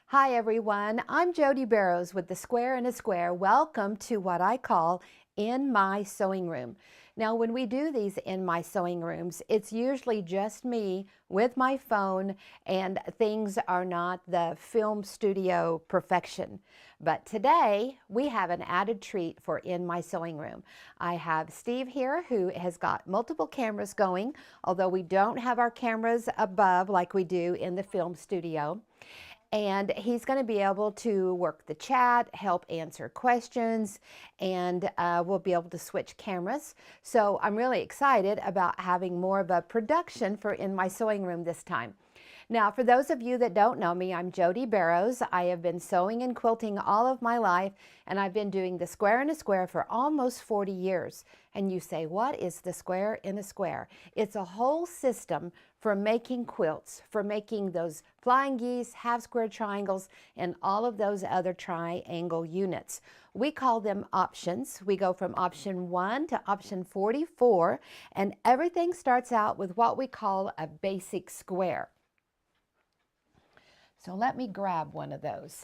Hi everyone, I'm Jody Barrows with the Square in a Square. Welcome to what I call In My Sewing Room. Now when we do these in my sewing rooms, it's usually just me with my phone and things are not the film studio perfection. But today we have an added treat for In My Sewing Room. I have Steve here who has got multiple cameras going, although we don't have our cameras above like we do in the film studio. And he's going to be able to work the chat, help answer questions, and we'll be able to switch cameras. So I'm really excited about having more of a production for In My Sewing Room this time. Now, for those of you that don't know me, I'm Jody Barrows. I have been sewing and quilting all of my life, and I've been doing the Square in a Square for almost 40 years. And you say, what is the Square in a Square? It's a whole system for making quilts, for making those flying geese, half square triangles, and all of those other triangle units. We call them options. We go from option 1 to option 44, and everything starts out with what we call a basic square. So let me grab one of those.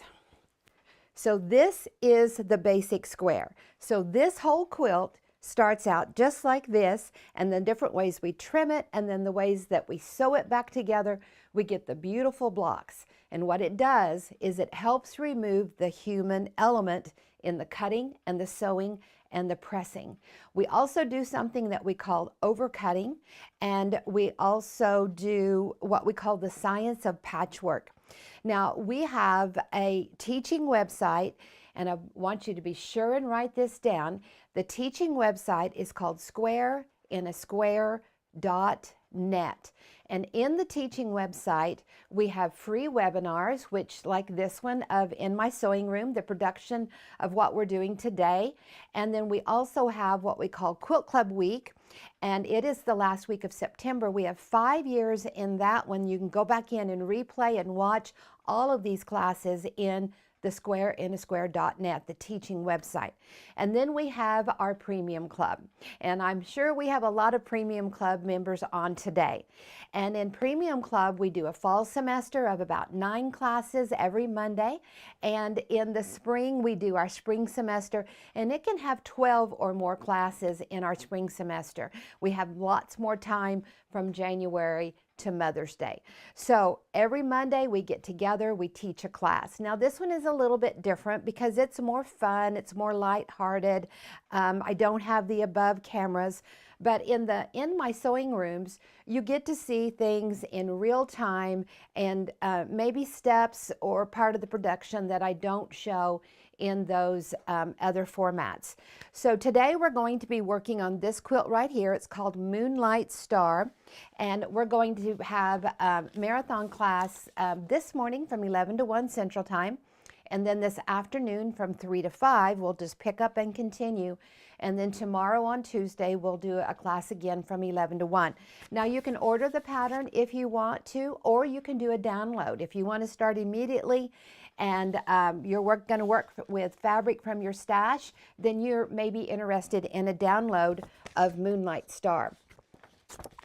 So this is the basic square. So this whole quilt starts out just like this, and then different ways we trim it, and then the ways that we sew it back together, we get the beautiful blocks. And what it does is it helps remove the human element in the cutting and the sewing and the pressing. We also do something that we call overcutting, and we also do what we call the science of patchwork. Now, we have a teaching website, and I want you to be sure and write this down. The teaching website is called squareinaSquare.net. And in the teaching website, we have free webinars, which like this one of In My Sewing Room, the production of what we're doing today. And then we also have what we call Quilt Club Week, and it is the last week of September. We have 5 years in that one. You can go back in and replay and watch all of these classes in the squareinaSquare.net, the teaching website. And then we have our Premium Club. And I'm sure we have a lot of Premium Club members on today. And in Premium Club, we do a fall semester of about 9 classes every Monday. And in the spring, we do our spring semester, and it can have 12 or more classes in our spring semester. We have lots more time from January to Mother's Day. So every Monday we get together, we teach a class. Now this one is a little bit different because it's more fun, it's more lighthearted. I don't have the above cameras, but in my sewing rooms, you get to see things in real time and maybe steps or part of the production that I don't show in those other formats. So today we're going to be working on this quilt right here. It's called Moonlight Star, and we're going to have a marathon class this morning from 11 to 1 Central Time, and then this afternoon from 3 to 5 we'll just pick up and continue, and then tomorrow on Tuesday we'll do a class again from 11 to 1. Now you can order the pattern if you want to, or you can do a download. If you want to start immediately and you're going to work with fabric from your stash, then you're maybe interested in a download of Moonlight Star.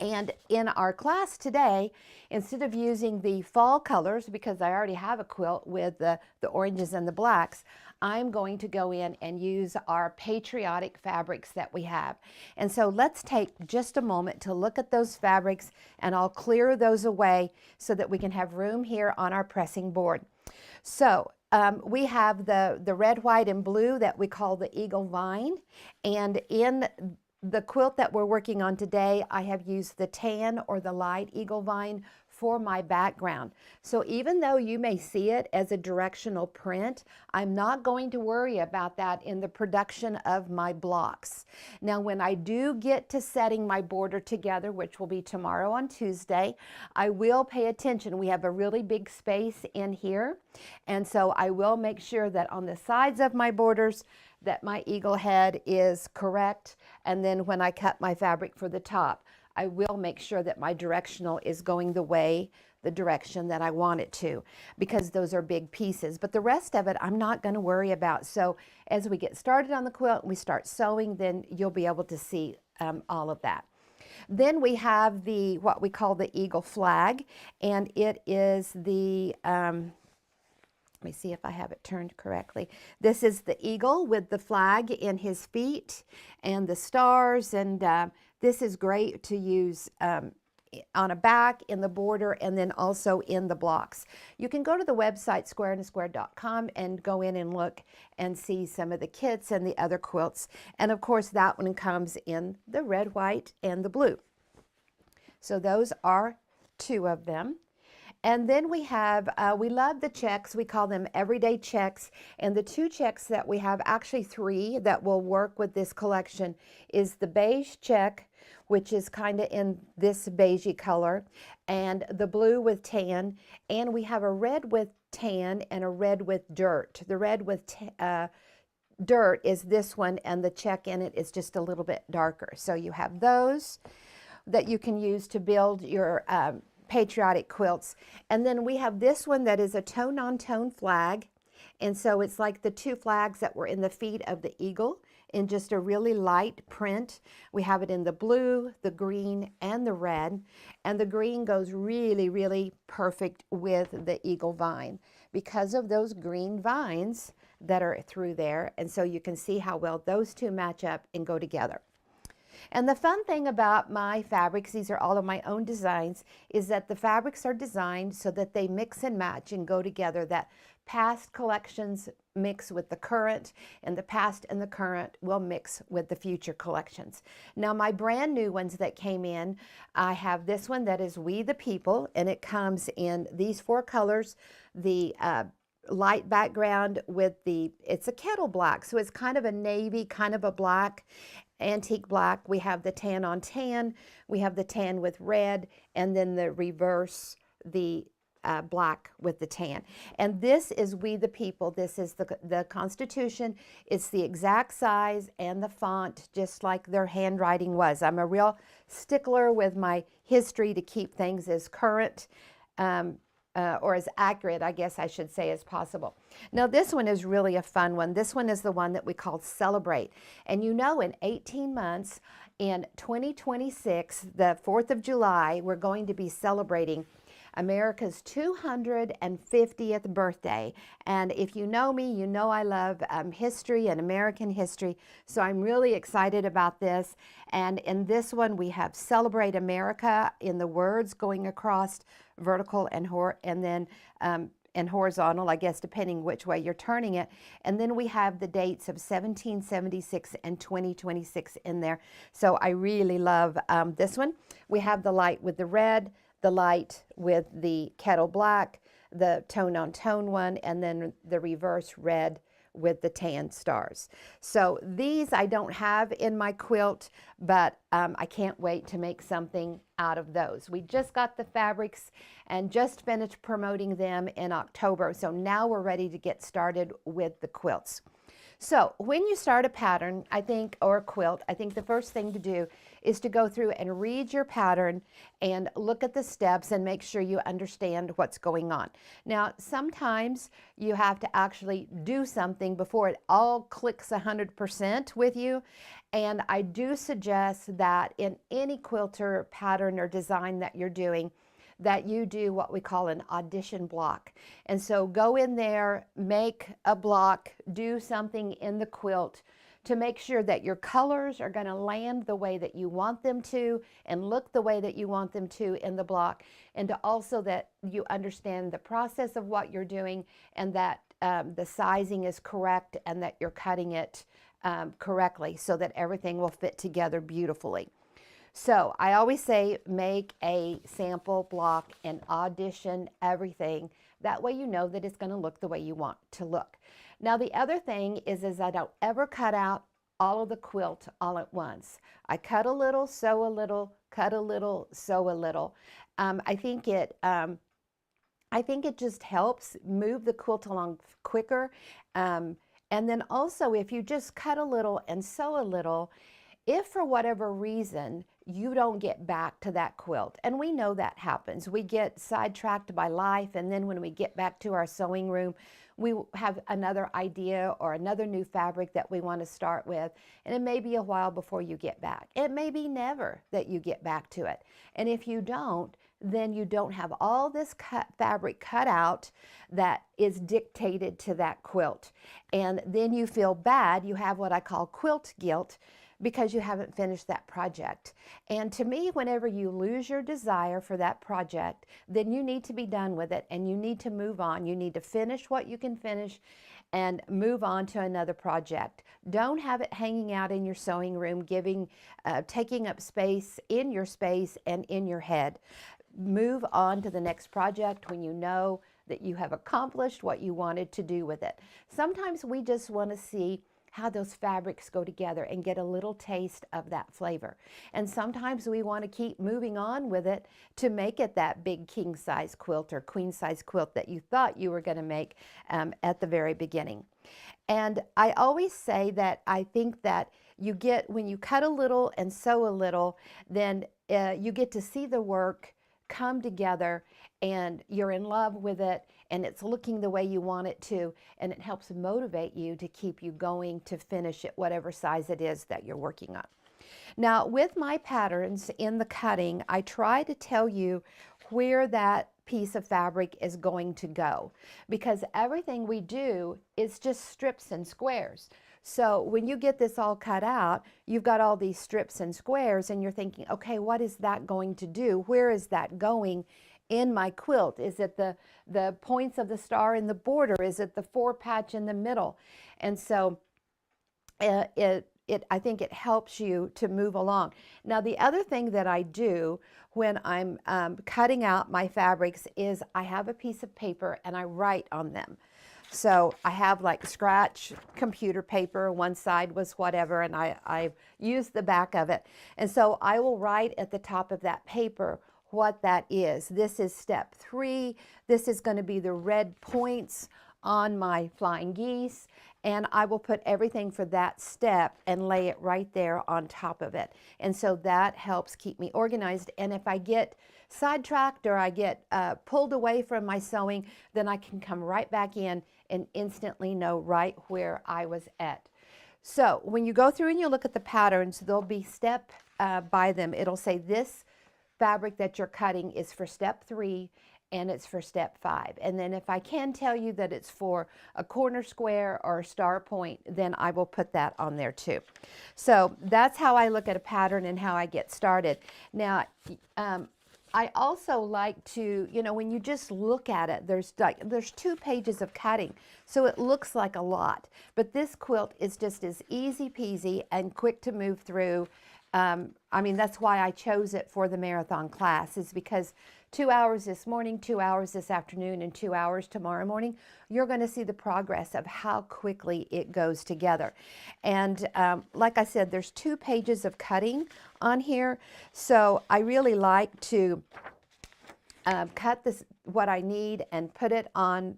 And in our class today, instead of using the fall colors, because I already have a quilt with the oranges and the blacks, I'm going to go in and use our patriotic fabrics that we have. And so let's take just a moment to look at those fabrics, and I'll clear those away so that we can have room here on our pressing board. So we have the red, white, and blue that we call the Eagle Vine, and in the quilt that we're working on today, I have used the tan or the light Eagle Vine for my background. So even though you may see it as a directional print, I'm not going to worry about that in the production of my blocks. Now when I do get to setting my border together, which will be tomorrow on Tuesday, I will pay attention. We have a really big space in here, and so I will make sure that on the sides of my borders that my eagle head is correct, and then when I cut my fabric for the top, I will make sure that my directional is going the direction that I want it to, because those are big pieces. But the rest of it, I'm not going to worry about. So as we get started on the quilt and we start sewing, then you'll be able to see all of that. Then we have what we call the eagle flag, and it is the Let me see if I have it turned correctly. This is the eagle with the flag in his feet and the stars, and this is great to use on a back, in the border, and then also in the blocks. You can go to the website squareandsquare.com and go in and look and see some of the kits and the other quilts. And of course that one comes in the red, white, and the blue. So those are two of them. And then we have, we love the checks. We call them everyday checks. And the two checks that we have, actually three, that will work with this collection is the beige check, which is kind of in this beigey color, and the blue with tan. And we have a red with tan and a red with dirt. The red with dirt is this one, and the check in it is just a little bit darker. So you have those that you can use to build your patriotic quilts. And then we have this one that is a tone-on-tone flag, and so it's like the two flags that were in the feet of the eagle in just a really light print. We have it in the blue, the green, and the red, and the green goes really, really perfect with the eagle vine because of those green vines that are through there. And so you can see how well those two match up and go together. And the fun thing about my fabrics, these are all of my own designs, is that the fabrics are designed so that they mix and match and go together, that past collections mix with the current, and the past and the current will mix with the future collections. Now my brand new ones that came in, I have this one that is We the People, and it comes in these four colors. The light background with it's a kettle black, so it's kind of a navy, kind of a black, antique black. We have the tan on tan, we have the tan with red, and then the reverse, the black with the tan. And this is We the People. This is the Constitution. It's the exact size and the font, just like their handwriting was. I'm a real stickler with my history to keep things as current or as accurate, I guess I should say, as possible. Now this one is really a fun one. This one is the one that we call Celebrate. And you know, in 18 months, in 2026, the 4th of July, we're going to be celebrating America's 250th birthday. And if you know me, you know I love history and American history. So I'm really excited about this. And in this one, we have Celebrate America in the words going across vertical and horizontal, I guess, depending which way you're turning it. And then we have the dates of 1776 and 2026 in there. So I really love this one. We have the light with the red, the light with the kettle black, the tone-on-tone one, and then the reverse red with the tan stars. So these I don't have in my quilt, but I can't wait to make something out of those. We just got the fabrics and just finished promoting them in October. So now we're ready to get started with the quilts. So when you start a pattern, I think, or a quilt, I think the first thing to do is to go through and read your pattern and look at the steps and make sure you understand what's going on. Now, sometimes you have to actually do something before it all clicks 100% with you. And I do suggest that in any quilter pattern or design that you're doing, that you do what we call an audition block. And so go in there, make a block, do something in the quilt to make sure that your colors are going to land the way that you want them to and look the way that you want them to in the block, and to also that you understand the process of what you're doing, and that the sizing is correct, and that you're cutting it correctly so that everything will fit together beautifully. So I always say make a sample block and audition everything. That way you know that it's going to look the way you want to look. Now the other thing is I don't ever cut out all of the quilt all at once. I cut a little, sew a little, cut a little, sew a little. I think it just helps move the quilt along quicker. And then also, if you just cut a little and sew a little, if for whatever reason you don't get back to that quilt, and we know that happens, we get sidetracked by life, and then when we get back to our sewing room, we have another idea or another new fabric that we want to start with, and it may be a while before you get back. It may be never that you get back to it. And if you don't, then you don't have all this fabric cut out that is dictated to that quilt. And then you feel bad. You have what I call quilt guilt because you haven't finished that project. And to me, whenever you lose your desire for that project, then you need to be done with it and you need to move on. You need to finish what you can finish and move on to another project. Don't have it hanging out in your sewing room, taking up space in your space and in your head. Move on to the next project when you know that you have accomplished what you wanted to do with it. Sometimes we just want to see how those fabrics go together and get a little taste of that flavor. And sometimes we want to keep moving on with it to make it that big king size quilt or queen size quilt that you thought you were going to make at the very beginning. And I always say that I think that you get, when you cut a little and sew a little, then you get to see the work come together and you're in love with it and it's looking the way you want it to, and it helps motivate you to keep you going to finish it, whatever size it is that you're working on. Now, with my patterns in the cutting, I try to tell you where that piece of fabric is going to go, because everything we do is just strips and squares. So when you get this all cut out, you've got all these strips and squares and you're thinking, okay, what is that going to do? Where is that going in my quilt? Is it the points of the star in the border? Is it the 4 patch in the middle? And so I think it helps you to move along. Now, the other thing that I do when I'm cutting out my fabrics is I have a piece of paper and I write on them. So I have like scratch computer paper, one side was whatever, and I use the back of it. And so I will write at the top of that paper what that is. This is step 3. This is going to be the red points on my flying geese, and I will put everything for that step and lay it right there on top of it. And so that helps keep me organized. And if I get sidetracked or I get pulled away from my sewing, then I can come right back in and instantly know right where I was at. So when you go through and you look at the patterns, there'll be step by them. It'll say this fabric that you're cutting is for step 3 and it's for step 5. And then if I can tell you that it's for a corner square or a star point, then I will put that on there too. So that's how I look at a pattern and how I get started. Now, I also like to, when you just look at it, there's 2 pages of cutting, so it looks like a lot. But this quilt is just as easy peasy and quick to move through. I mean, that's why I chose it for the marathon class, is because 2 hours this morning, 2 hours this afternoon, and 2 hours tomorrow morning, you're going to see the progress of how quickly it goes together. And like I said, there's 2 pages of cutting on here, so I really like to cut what I need and put it on,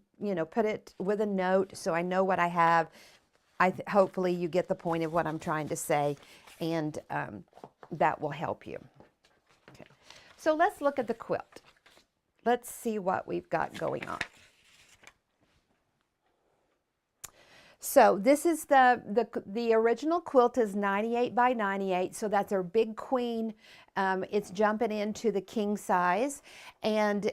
put it with a note so I know what I have. Hopefully you get the point of what I'm trying to say, and that will help you. Okay. So let's look at the quilt. Let's see what we've got going on. So this is the original quilt is 98 by 98, so that's our big queen. It's jumping into the king size, and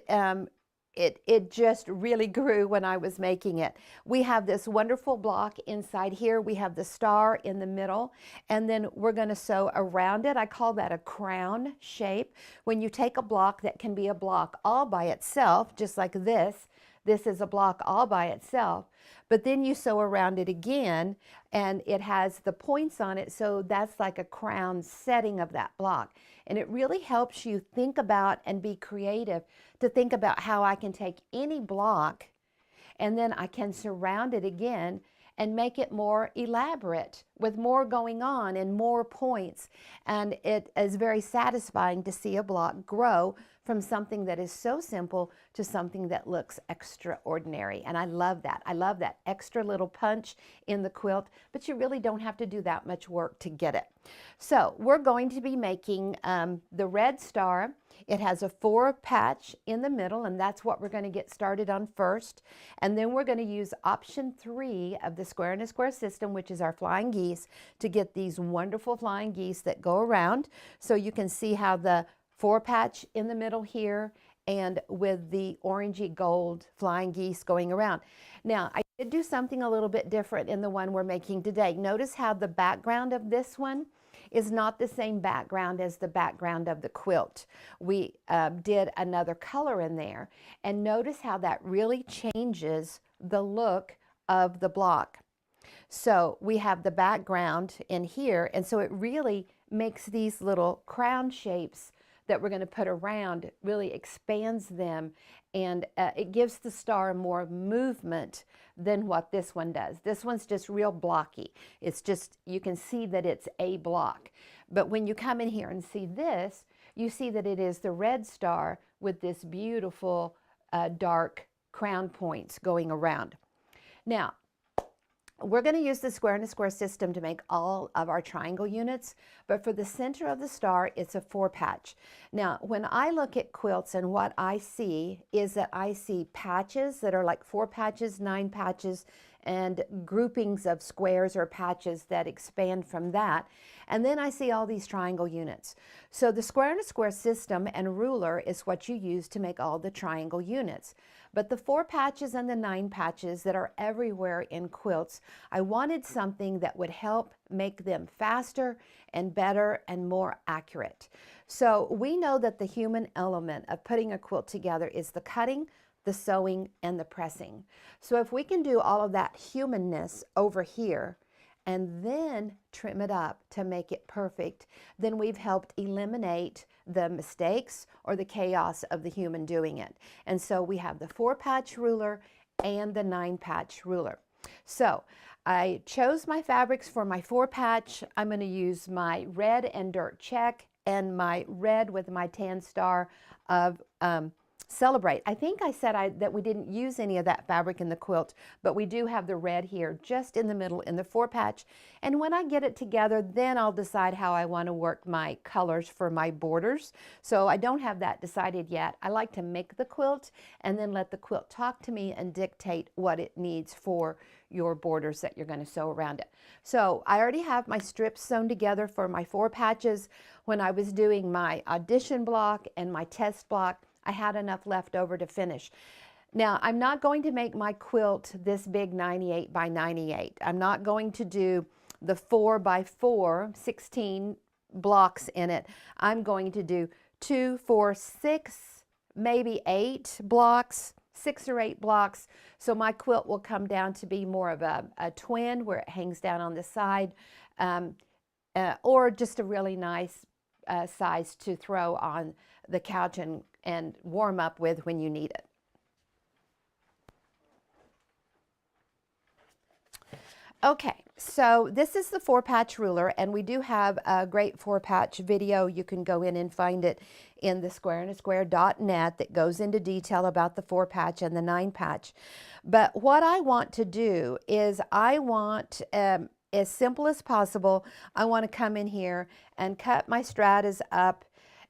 it just really grew when I was making it. We have this wonderful block inside here. We have the star in the middle, and then we're going to sew around it. I call that a crown shape. When you take a block that can be a block all by itself, just like this is a block all by itself, but then you sew around it again, and it has the points on it, so that's like a crown setting of that block. And it really helps you think about and be creative to think about how I can take any block and then I can surround it again and make it more elaborate with more going on and more points. And it is very satisfying to see a block grow from something that is so simple to something that looks extraordinary. And I love that. I love that extra little punch in the quilt, but you really don't have to do that much work to get it. So we're going to be making the red star. It has a 4 patch in the middle, and that's what we're going to get started on first. And then we're going to use option 3 of the square in a square system, which is our flying geese, to get these wonderful flying geese that go around. So you can see how the 4 patch in the middle here, and with the orangey gold flying geese going around. Now, I did do something a little bit different in the one we're making today. Notice how the background of this one is not the same background as the background of the quilt. We did another color in there, and notice how that really changes the look of the block. So we have the background in here, and so it really makes these little crown shapes that we're going to put around, really expands them, and it gives the star more movement than what this one does. This one's just real blocky. It's just, you can see that it's a block. But when you come in here and see this, you see that it is the red star with this beautiful dark crown points going around. Now, we're going to use the square and a square system to make all of our triangle units, but for the center of the star, it's a 4 patch. Now, when I look at quilts, and what I see is that I see patches that are like 4 patches, 9 patches, and groupings of squares or patches that expand from that. And then I see all these triangle units. So the square and a square system and ruler is what you use to make all the triangle units. But the 4 patches and the 9 patches that are everywhere in quilts, I wanted something that would help make them faster and better and more accurate. So we know that the human element of putting a quilt together is the cutting, the sewing, and the pressing. So if we can do all of that humanness over here and then trim it up to make it perfect, then we've helped eliminate the mistakes or the chaos of the human doing it. And so we have the 4 patch ruler and the 9 patch ruler. So I chose my fabrics for my 4 patch. I'm going to use my red and dirt check and my red with my tan star of Celebrate. I think I said that we didn't use any of that fabric in the quilt, but we do have the red here just in the middle in the 4 patch. And when I get it together, then I'll decide how I want to work my colors for my borders. So I don't have that decided yet. I like to make the quilt and then let the quilt talk to me and dictate what it needs for your borders that you're going to sew around it. So I already have my strips sewn together for my 4 patches. When I was doing my audition block and my test block, I had enough left over to finish. Now, I'm not going to make my quilt this big 98 by 98. I'm not going to do the 4 by 4, 16 blocks in it. I'm going to do 2, 4, 6, maybe 8 blocks, 6 or 8 blocks. So my quilt will come down to be more of a twin where it hangs down on the side, or just a really nice size to throw on the couch and warm up with when you need it. Okay, so this is the 4 patch ruler, and we do have a great 4 patch video. You can go in and find it in the squareandasquare.net that goes into detail about the 4 patch and the 9 patch. But what I want to do is I want, as simple as possible, I want to come in here and cut my stratas up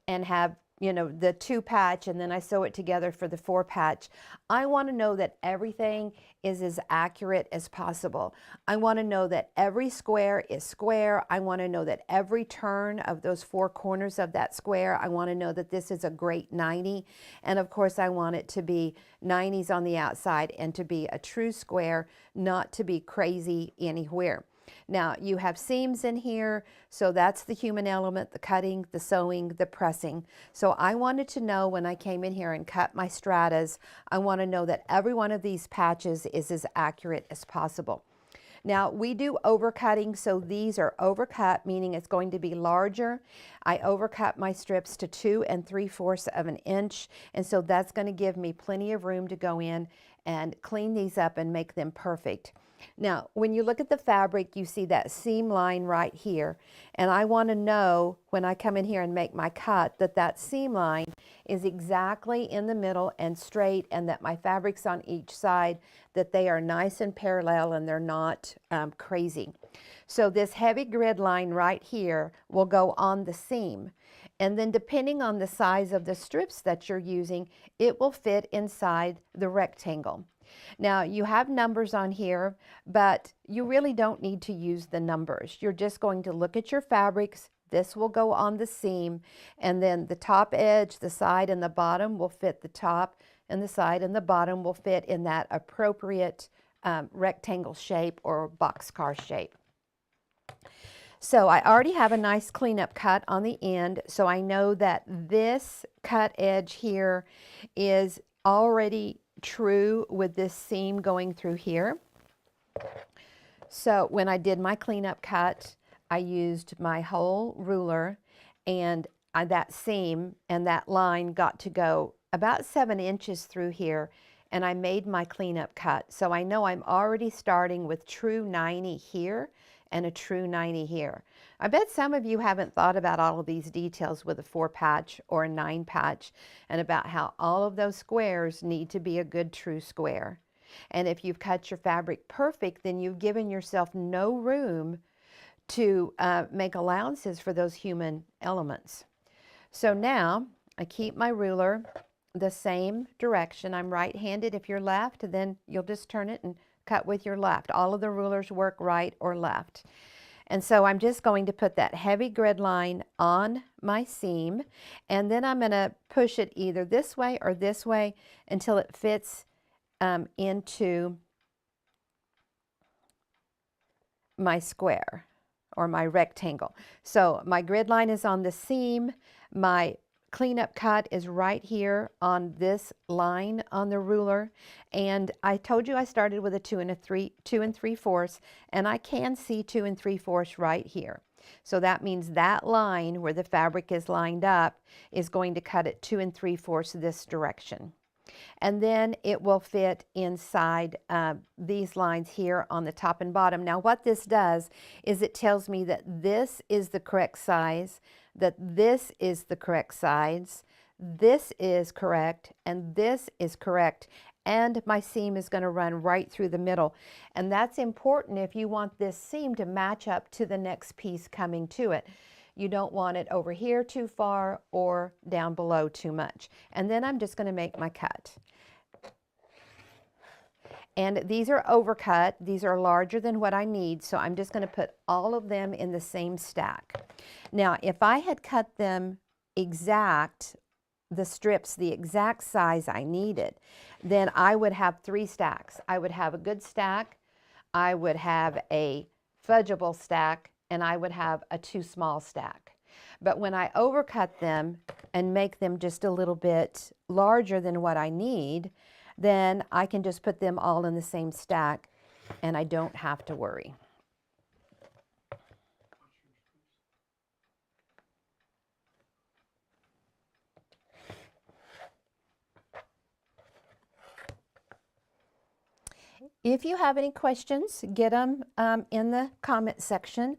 and have, you know, the 2 patch, and then I sew it together for the 4 patch. I want to know that everything is as accurate as possible. I want to know that every square is square. I want to know that every turn of those 4 corners of that square, I want to know that this is a great 90. And of course, I want it to be 90s on the outside and to be a true square, not to be crazy anywhere. Now, you have seams in here, so that's the human element, the cutting, the sewing, the pressing. So I wanted to know when I came in here and cut my stratas, I want to know that every one of these patches is as accurate as possible. Now, we do overcutting, so these are overcut, meaning it's going to be larger. I overcut my strips to 2 3/4 of an inch, and so that's going to give me plenty of room to go in and clean these up and make them perfect. Now, when you look at the fabric, you see that seam line right here. And I want to know when I come in here and make my cut that that seam line is exactly in the middle and straight, and that my fabrics on each side, that they are nice and parallel and they're not crazy. So this heavy grid line right here will go on the seam. And then depending on the size of the strips that you're using, it will fit inside the rectangle. Now, you have numbers on here, but you really don't need to use the numbers. You're just going to look at your fabrics This will go on the seam, and then the top edge, the side, and the bottom will fit the top, and the side and the bottom will fit in that appropriate rectangle shape or boxcar shape. So I already have a nice cleanup cut on the end, so I know that this cut edge here is already true with this seam going through here. So when I did my cleanup cut, I used my whole ruler, and that seam and that line got to go about 7 inches through here, and I made my cleanup cut. So I know I'm already starting with true 90 here and a true 90 here. I bet some of you haven't thought about all of these details with a 4 patch or a 9 patch, and about how all of those squares need to be a good true square. And if you've cut your fabric perfect, then you've given yourself no room to make allowances for those human elements. So now I keep my ruler the same direction. I'm right-handed. If you're left, then you'll just turn it and cut with your left. All of the rulers work right or left. And so I'm just going to put that heavy grid line on my seam, and then I'm going to push it either this way or this way until it fits into my square or my rectangle. So my grid line is on the seam. My cleanup cut is right here on this line on the ruler, and I told you I started with a 2 3/4, and I can see 2 3/4 right here. So that means that line where the fabric is lined up is going to cut it 2 3/4 this direction. And then it will fit inside these lines here on the top and bottom. Now what this does is it tells me that this is the correct size, that this is the correct size, this is correct, and this is correct, and my seam is going to run right through the middle. And that's important if you want this seam to match up to the next piece coming to it. You don't want it over here too far or down below too much. And then I'm just going to make my cut. And these are overcut. These are larger than what I need, so I'm just going to put all of them in the same stack. Now, if I had cut them exact, the strips the exact size I needed, then I would have 3 stacks. I would have a good stack, I would have a fudgeable stack, and I would have a too small stack. But when I overcut them and make them just a little bit larger than what I need, then I can just put them all in the same stack and I don't have to worry. If you have any questions, get them in the comment section.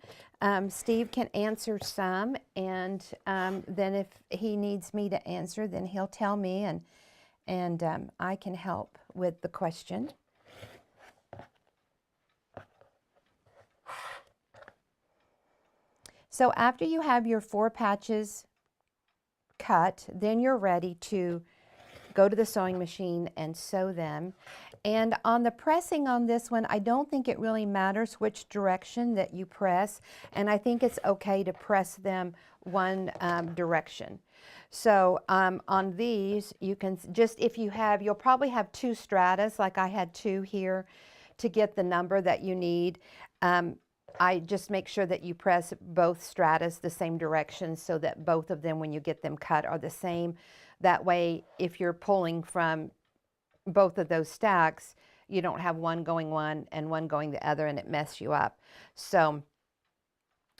Steve can answer some, and then if he needs me to answer, then he'll tell me, and I can help with the question. So after you have your 4 patches cut, then you're ready to go to the sewing machine and sew them. And on the pressing on this one, I don't think it really matters which direction that you press, and I think it's okay to press them one direction. So on these, you can just, if you have, you'll probably have 2 stratas, like I had 2 here, to get the number that you need. I just make sure that you press both stratas the same direction so that both of them, when you get them cut, are the same. That way, if you're pulling from both of those stacks, you don't have one going one and one going the other and it messes you up. So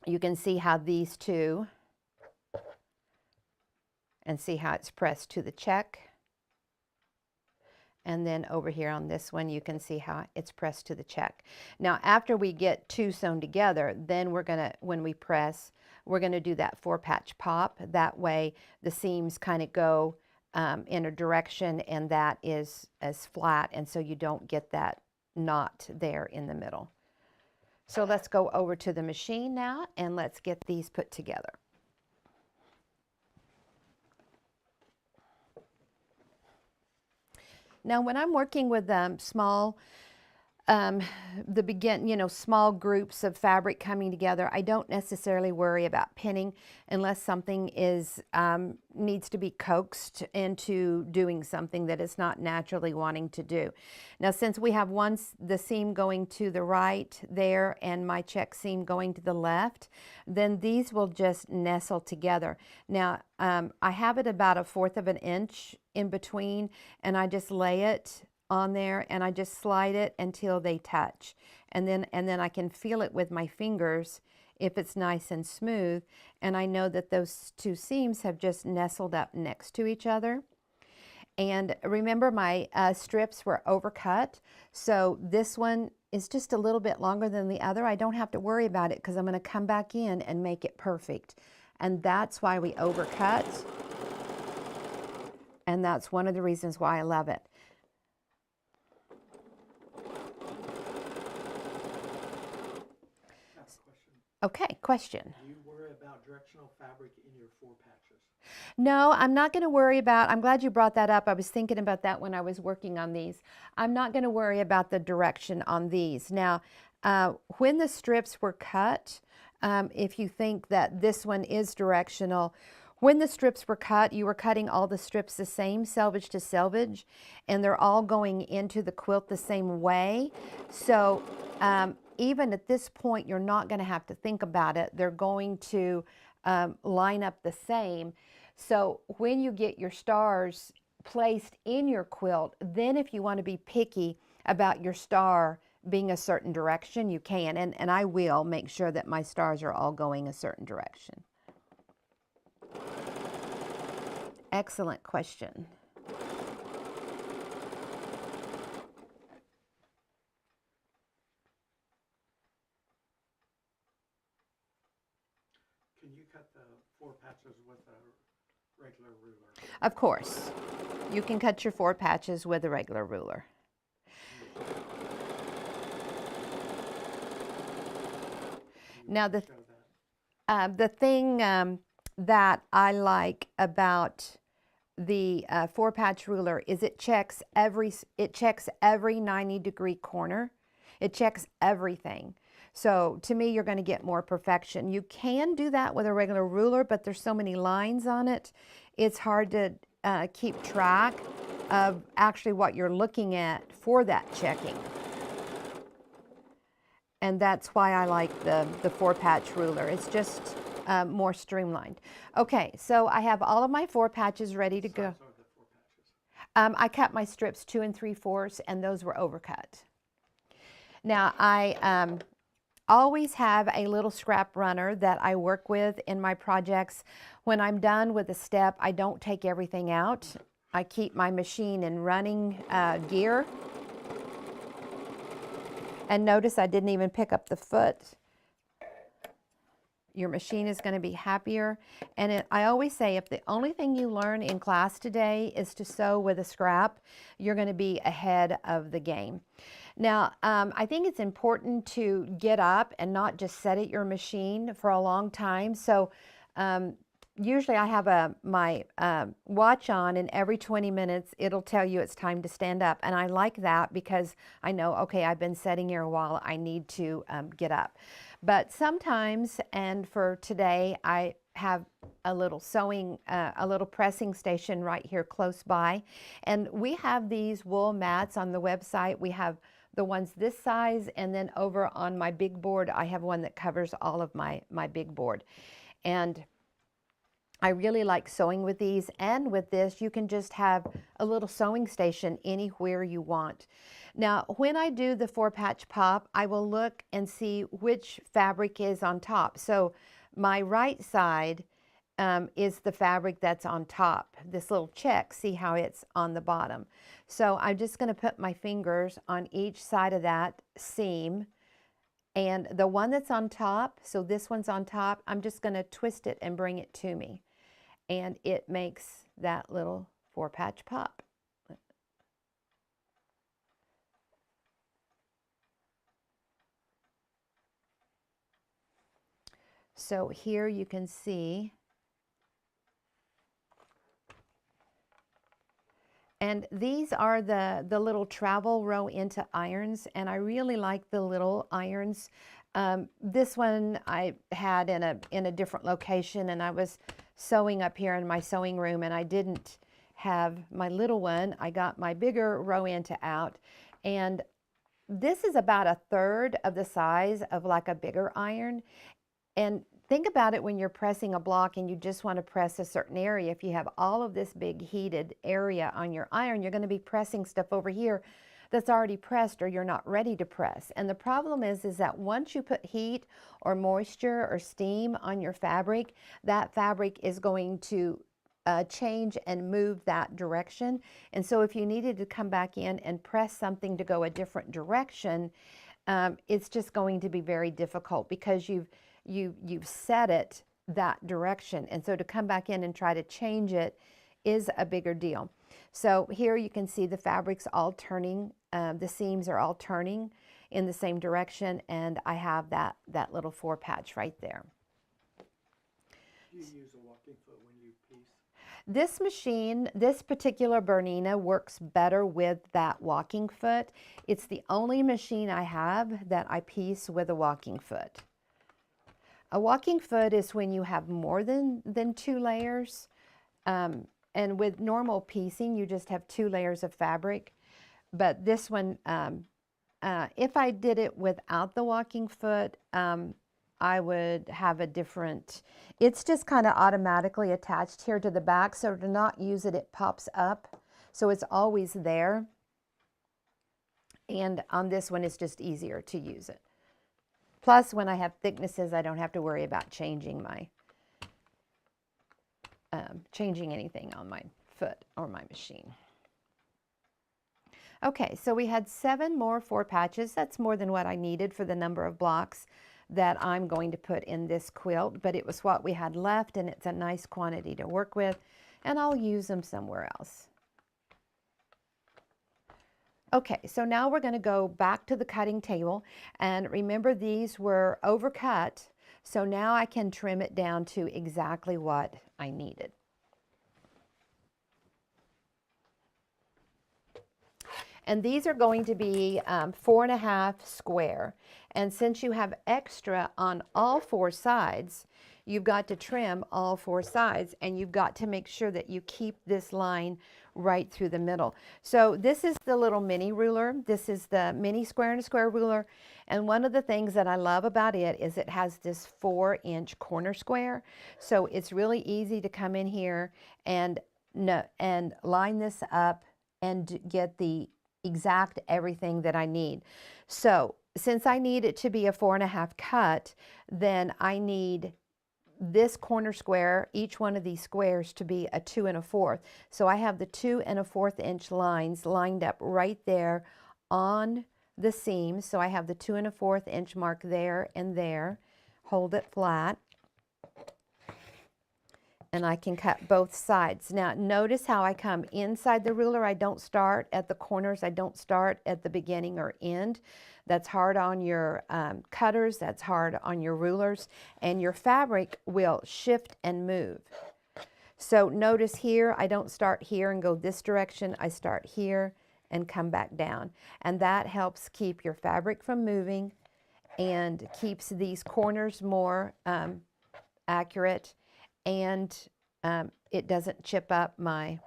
you can see how these 2, and see how it's pressed to the check. And then over here on this one, you can see how it's pressed to the check. Now, after we get 2 sewn together, then we're gonna, when we press, we're gonna do that 4-patch pop. That way the seams kind of go in a direction, and that is as flat, and so you don't get that knot there in the middle. So let's go over to the machine now, and let's get these put together. Now, when I'm working with small um, small groups of fabric coming together, I don't necessarily worry about pinning unless something is needs to be coaxed into doing something that it's not naturally wanting to do. Now, since we have the seam going to the right there and my check seam going to the left, then these will just nestle together. Now, I have it about 1/4 of an inch in between, and I just lay it on there and I just slide it until they touch, and then I can feel it with my fingers if it's nice and smooth, and I know that those two seams have just nestled up next to each other. And remember, my strips were overcut, so this one is just a little bit longer than the other. I don't have to worry about it because I'm going to come back in and make it perfect, and that's why we overcut, and that's one of the reasons why I love it. Okay, question. Do you worry about directional fabric in your 4 patches? No, I'm not going to worry about, I'm glad you brought that up. I was thinking about that when I was working on these. I'm not going to worry about the direction on these. Now, when the strips were cut, if you think that this one is directional, when the strips were cut, you were cutting all the strips the same, selvage to selvage, and they're all going into the quilt the same way. So even at this point, you're not going to have to think about it. They're going to line up the same. So when you get your stars placed in your quilt, then if you want to be picky about your star being a certain direction, you can. And I will make sure that my stars are all going a certain direction. Excellent question. Can you cut the 4 patches with a regular ruler? Of course. You can cut your 4 patches with a regular ruler. Now the thing that I like about the 4-patch ruler is it checks every 90-degree corner. It checks everything. So to me, you're going to get more perfection. You can do that with a regular ruler, but there's so many lines on it, it's hard to keep track of actually what you're looking at for that checking. And that's why I like the 4-patch ruler. It's just more streamlined. Okay, so I have all of my 4 patches ready to go. I cut my strips 2 3/4, and those were overcut. Now, I always have a little scrap runner that I work with in my projects. When I'm done with a step, I don't take everything out. I keep my machine in running gear. And notice I didn't even pick up the foot. Your machine is going to be happier. And I always say, if the only thing you learn in class today is to sew with a scrap, you're going to be ahead of the game. Now, I think it's important to get up and not just sit at your machine for a long time. So usually I have my watch on, and every 20 minutes it'll tell you it's time to stand up. And I like that because I know, okay, I've been sitting here a while, I need to get up. But sometimes, and for today, I have a little sewing, a little pressing station right here close by. And we have these wool mats on the website. We have the ones this size, and then over on my big board, I have one that covers all of my big board. And I really like sewing with these, and with this you can just have a little sewing station anywhere you want. Now, when I do the 4-patch pop, I will look and see which fabric is on top. So my right side is the fabric that's on top. This little check, see how it's on the bottom. So I'm just going to put my fingers on each side of that seam, and the one that's on top, so this one's on top, I'm just going to twist it and bring it to me, and it makes that little 4-patch pop. So here you can see, And these are the little travel row into irons, and I really like the little irons. This one I had in a different location, and I was sewing up here in my sewing room, and I didn't have my little one. I got my bigger row into out, and this is about a third of the size of like a bigger iron. And think about it when you're pressing a block and you just want to press a certain area. If you have all of this big heated area on your iron, you're going to be pressing stuff over here that's already pressed or you're not ready to press. And the problem is that once you put heat or moisture or steam on your fabric, that fabric is going to change and move that direction. And so if you needed to come back in and press something to go a different direction, it's just going to be very difficult because you've set it that direction. And so to come back in and try to change it is a bigger deal. So here you can see the fabric's all turning, the seams are all turning in the same direction, and I have that little 4 patch right there. Do you use a walking foot when you piece? This machine, this particular Bernina, works better with that walking foot. It's the only machine I have that I piece with a walking foot. A walking foot is when you have more than 2 layers. And with normal piecing, you just have 2 layers of fabric. But this one, if I did it without the walking foot, I would have a different, it's just kind of automatically attached here to the back. So to not use it, it pops up. So it's always there. And on this one, it's just easier to use it. Plus, when I have thicknesses, I don't have to worry about changing my, changing anything on my foot or my machine. Okay, so we had 7 more 4 patches. That's more than what I needed for the number of blocks that I'm going to put in this quilt, but it was what we had left, and it's a nice quantity to work with, and I'll use them somewhere else. Okay, so now we're going to go back to the cutting table, and remember these were overcut, so now I can trim it down to exactly what I needed. And these are going to be 4.5 square. And since you have extra on all 4 sides, you've got to trim all 4 sides, and you've got to make sure that you keep this line right through the middle. So this is the little mini ruler. This is the mini square and a square ruler. And one of the things that I love about it is it has this 4-inch corner square. So it's really easy to come in here and line this up and get the exact everything that I need. So since I need it to be a 4.5 cut, then I need this corner square, each one of these squares, to be a 2 1/4. So I have the 2 1/4 inch lines lined up right there on the seam. So I have the 2 1/4 inch mark there and there. Hold it flat. And I can cut both sides. Now notice how I come inside the ruler. I don't start at the corners. I don't start at the beginning or end. That's hard on your cutters. That's hard on your rulers. And your fabric will shift and move. So notice here, I don't start here and go this direction. I start here and come back down. And that helps keep your fabric from moving and keeps these corners more accurate, and it doesn't chip up my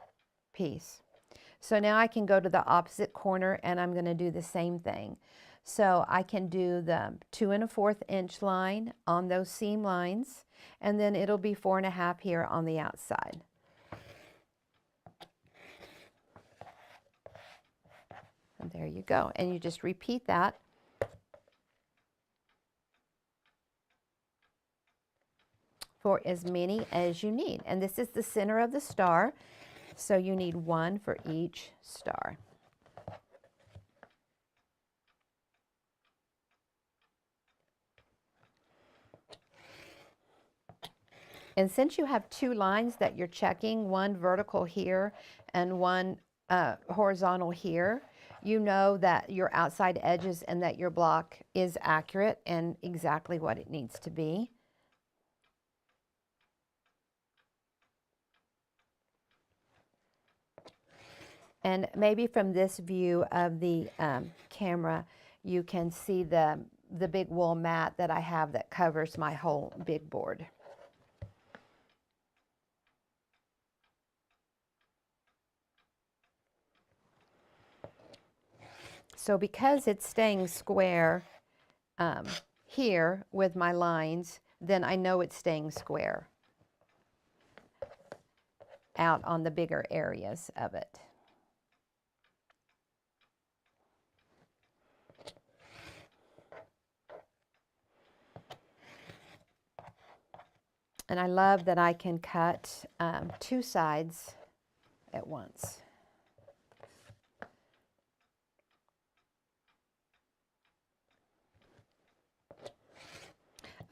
piece. So now I can go to the opposite corner, and I'm going to do the same thing. So I can do the 2 1/4 inch line on those seam lines, and then it'll be 4.5 here on the outside. And there you go. And you just repeat that. For as many as you need. And this is the center of the star, so you need 1 for each star. And since you have 2 lines that you're checking, one vertical here and one horizontal here, you know that your outside edges and that your block is accurate and exactly what it needs to be. And maybe from this view of the camera, you can see the big wool mat that I have that covers my whole big board. So because it's staying square here with my lines, then I know it's staying square out on the bigger areas of it. And I love that I can cut two sides at once.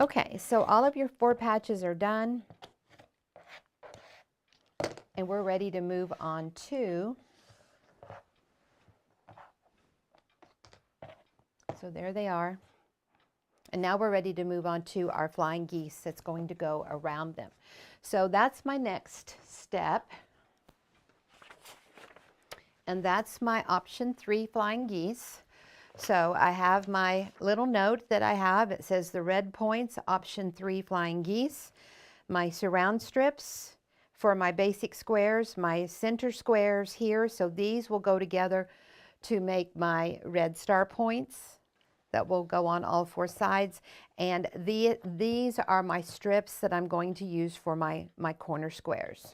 Okay, so all of your 4 patches are done. And we're ready to move on to, so there they are. And now we're ready to move on to our flying geese that's going to go around them. So that's my next step. And that's my option 3 flying geese. So I have my little note that I have. It says the red points, option 3 flying geese. My surround strips for my basic squares, my center squares here. So these will go together to make my red star points that will go on all 4 sides. And these are my strips that I'm going to use for my corner squares.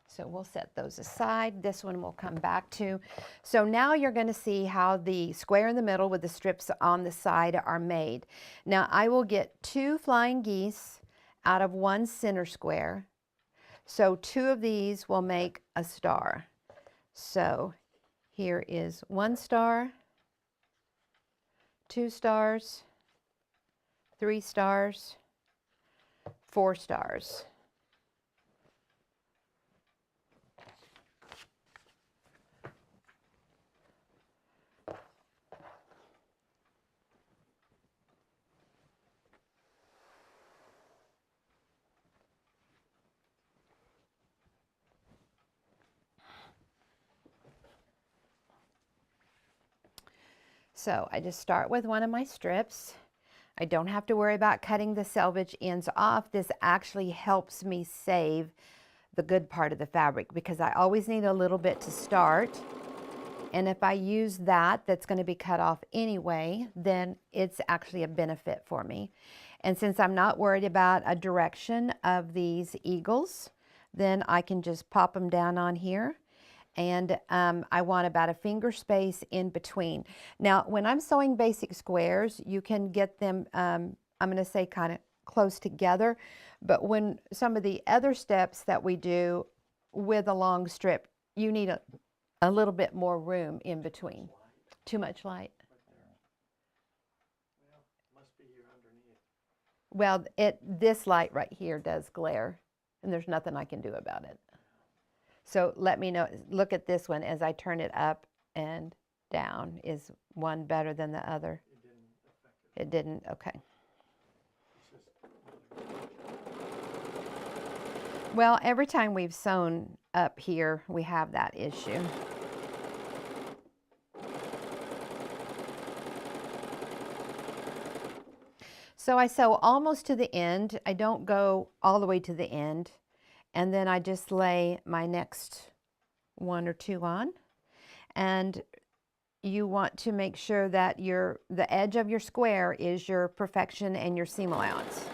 So we'll set those aside. This one we'll come back to. So now you're going to see how the square in the middle with the strips on the side are made. Now I will get 2 flying geese out of 1 center square. So 2 of these will make a star. So here is 1 star, 2 stars, 3 stars, 4 stars. So I just start with one of my strips. I don't have to worry about cutting the selvage ends off. This actually helps me save the good part of the fabric because I always need a little bit to start. And if I use that's going to be cut off anyway, then it's actually a benefit for me. And since I'm not worried about a direction of these eagles, then I can just pop them down on here. And I want about a finger space in between. Now, when I'm sewing basic squares, you can get them, I'm going to say kind of close together. But when some of the other steps that we do with a long strip, you need a little bit more room in between. Too much light. Well, it must be here underneath. Well, this light right here does glare, and there's nothing I can do about it. So let me know, look at this one as I turn it up and down. Is one better than the other? It didn't affect it. It didn't, okay. It's just Well, every time we've sewn up here, we have that issue. So I sew almost to the end. I don't go all the way to the end. And then I just lay my next 1 or 2 on. And you want to make sure that the edge of your square is your perfection and your seam allowance.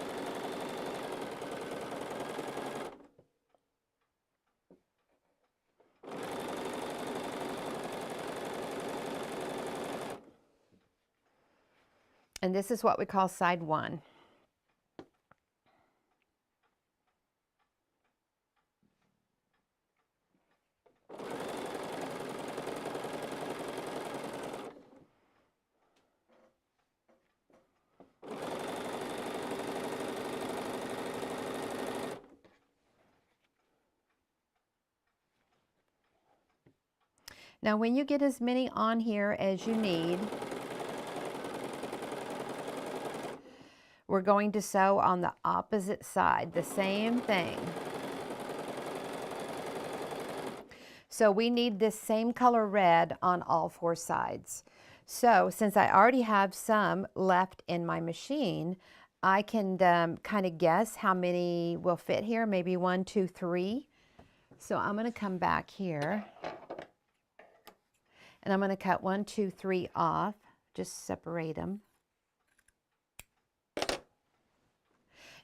And this is what we call side 1. Now when you get as many on here as you need, we're going to sew on the opposite side, the same thing. So we need this same color red on all 4 sides. So since I already have some left in my machine, I can kind of guess how many will fit here, maybe 1, 2, 3. So I'm going to come back here and I'm going to cut 1, 2, 3 off, just separate them.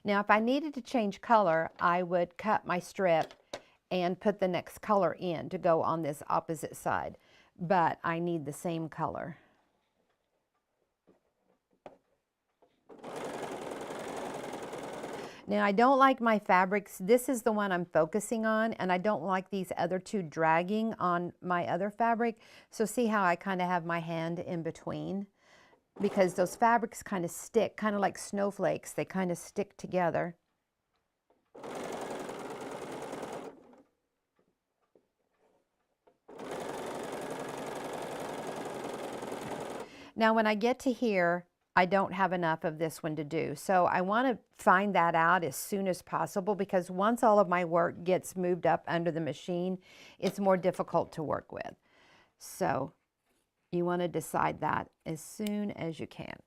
Now if I needed to change color, I would cut my strip and put the next color in to go on this opposite side, but I need the same color. Now I don't like my fabrics. This is the one I'm focusing on, and I don't like these other 2 dragging on my other fabric. So see how I kind of have my hand in between? Because those fabrics kind of stick, kind of like snowflakes. They kind of stick together. Now when I get to here, I don't have enough of this one to do. So I want to find that out as soon as possible, because once all of my work gets moved up under the machine, it's more difficult to work with. So you want to decide that as soon as you can.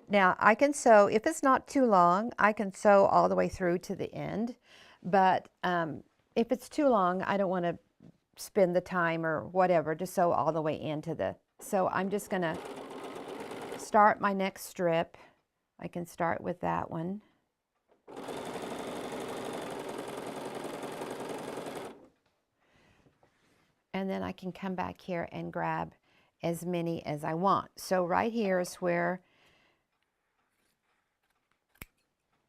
Now I can sew, if it's not too long, I can sew all the way through to the end. But if it's too long, I don't want to spend the time or whatever to sew all the way into the, so I'm just going to start my next strip. I can start with that one. And then I can come back here and grab as many as I want. So right here is where,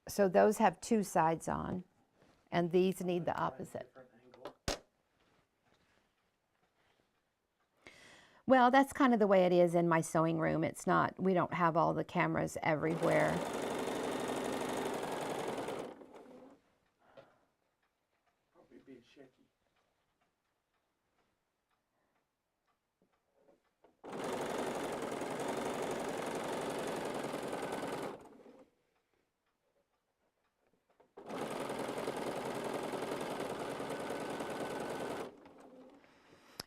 so those have 2 sides on, and these need the opposite. Well, that's kind of the way it is in my sewing room. It's not, we don't have all the cameras everywhere. Probably be shaky.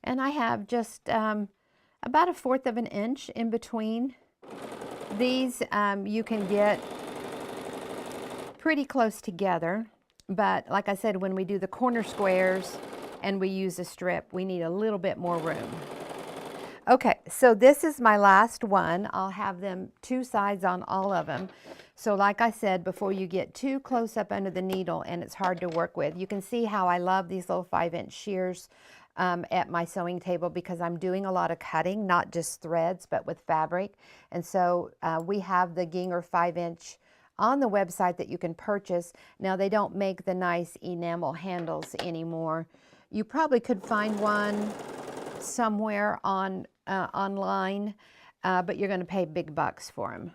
And I have just about 1/4 of an inch in between. These you can get pretty close together, but like I said, when we do the corner squares and we use a strip, we need a little bit more room. Okay, so this is my last one. I'll have them 2 sides on all of them. So like I said, before you get too close up under the needle and it's hard to work with, you can see how I love these little 5-inch shears at my sewing table, because I'm doing a lot of cutting, not just threads, but with fabric. And so we have the Ginger 5-inch on the website that you can purchase. Now they don't make the nice enamel handles anymore. You probably could find one somewhere on online, but you're going to pay big bucks for them.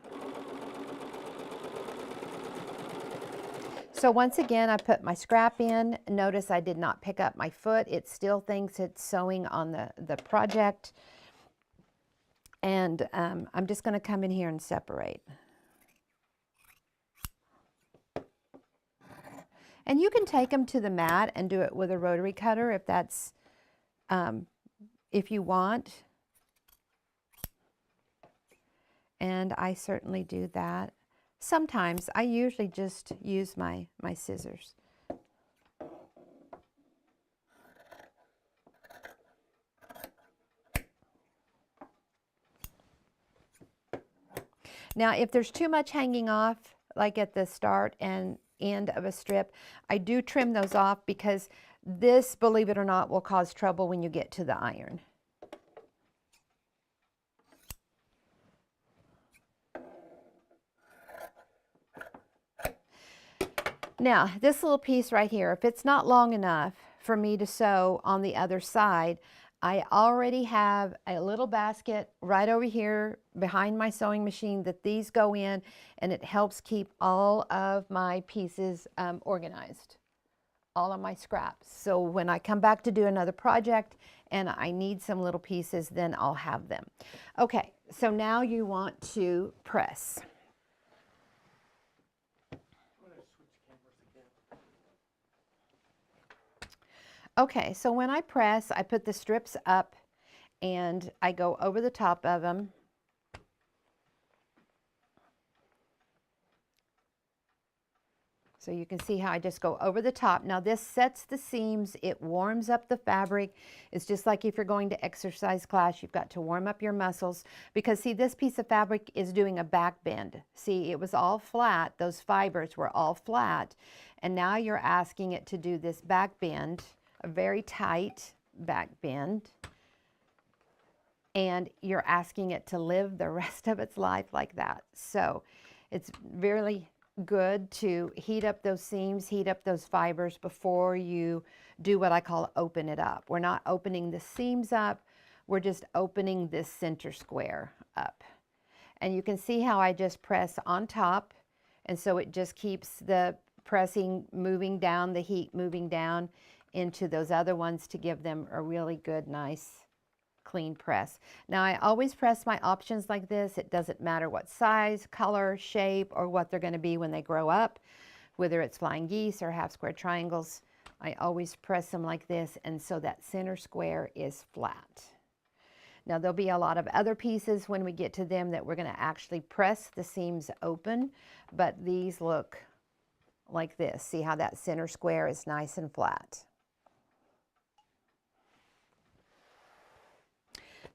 So once again, I put my scrap in. Notice I did not pick up my foot. It still thinks it's sewing on the project. And I'm just going to come in here and separate. And you can take them to the mat and do it with a rotary cutter if that's, if you want. And I certainly do that. Sometimes I usually just use my scissors. Now, if there's too much hanging off, like at the start and end of a strip, I do trim those off, because this, believe it or not, will cause trouble when you get to the iron. Now, this little piece right here, if it's not long enough for me to sew on the other side, I already have a little basket right over here behind my sewing machine that these go in, and it helps keep all of my pieces organized, all of my scraps. So when I come back to do another project and I need some little pieces, then I'll have them. Okay, so now you want to press. I'm going to switch cameras again. Okay, so when I press, I put the strips up and I go over the top of them. So you can see how I just go over the top. Now this sets the seams, it warms up the fabric. It's just like if you're going to exercise class, you've got to warm up your muscles because see, this piece of fabric is doing a back bend. See, it was all flat, those fibers were all flat, and now you're asking it to do this back bend, a very tight back bend, and you're asking it to live the rest of its life like that. So it's really good to heat up those seams, heat up those fibers before you do what I call open it up. We're not opening the seams up, we're just opening this center square up. And you can see how I just press on top, and so it just keeps the pressing moving down, the heat moving down into those other ones to give them a really good, nice clean press. Now I always press my options like this. It doesn't matter what size, color, shape, or what they're going to be when they grow up, whether it's flying geese or half square triangles. I always press them like this, and so that center square is flat. Now there'll be a lot of other pieces when we get to them that we're going to actually press the seams open, but these look like this. See how that center square is nice and flat.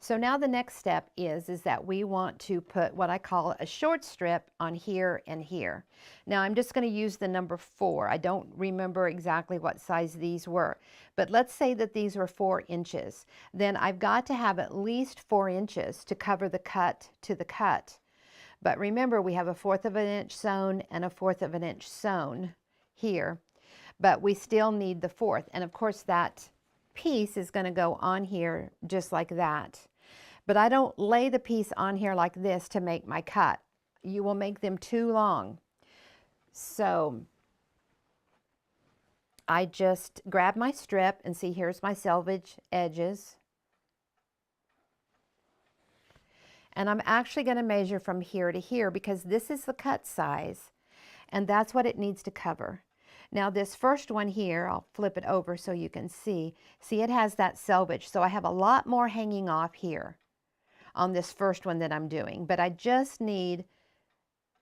So now the next step is that we want to put what I call a short strip on here and here. Now I'm just going to use the number 4. I don't remember exactly what size these were, but let's say that these were 4 inches. Then I've got to have at least 4 inches to cover the cut to the cut. But remember, we have a 1/4 of an inch sewn and a 1/4 of an inch sewn here, but we still need the 1/4. And of course that piece is going to go on here just like that. But I don't lay the piece on here like this to make my cut. You will make them too long. So I just grab my strip and see, here's my selvage edges. And I'm actually going to measure from here to here because this is the cut size and that's what it needs to cover. Now this first one here, I'll flip it over so you can see. See, it has that selvage, so I have a lot more hanging off here on this first one that I'm doing, but I just need,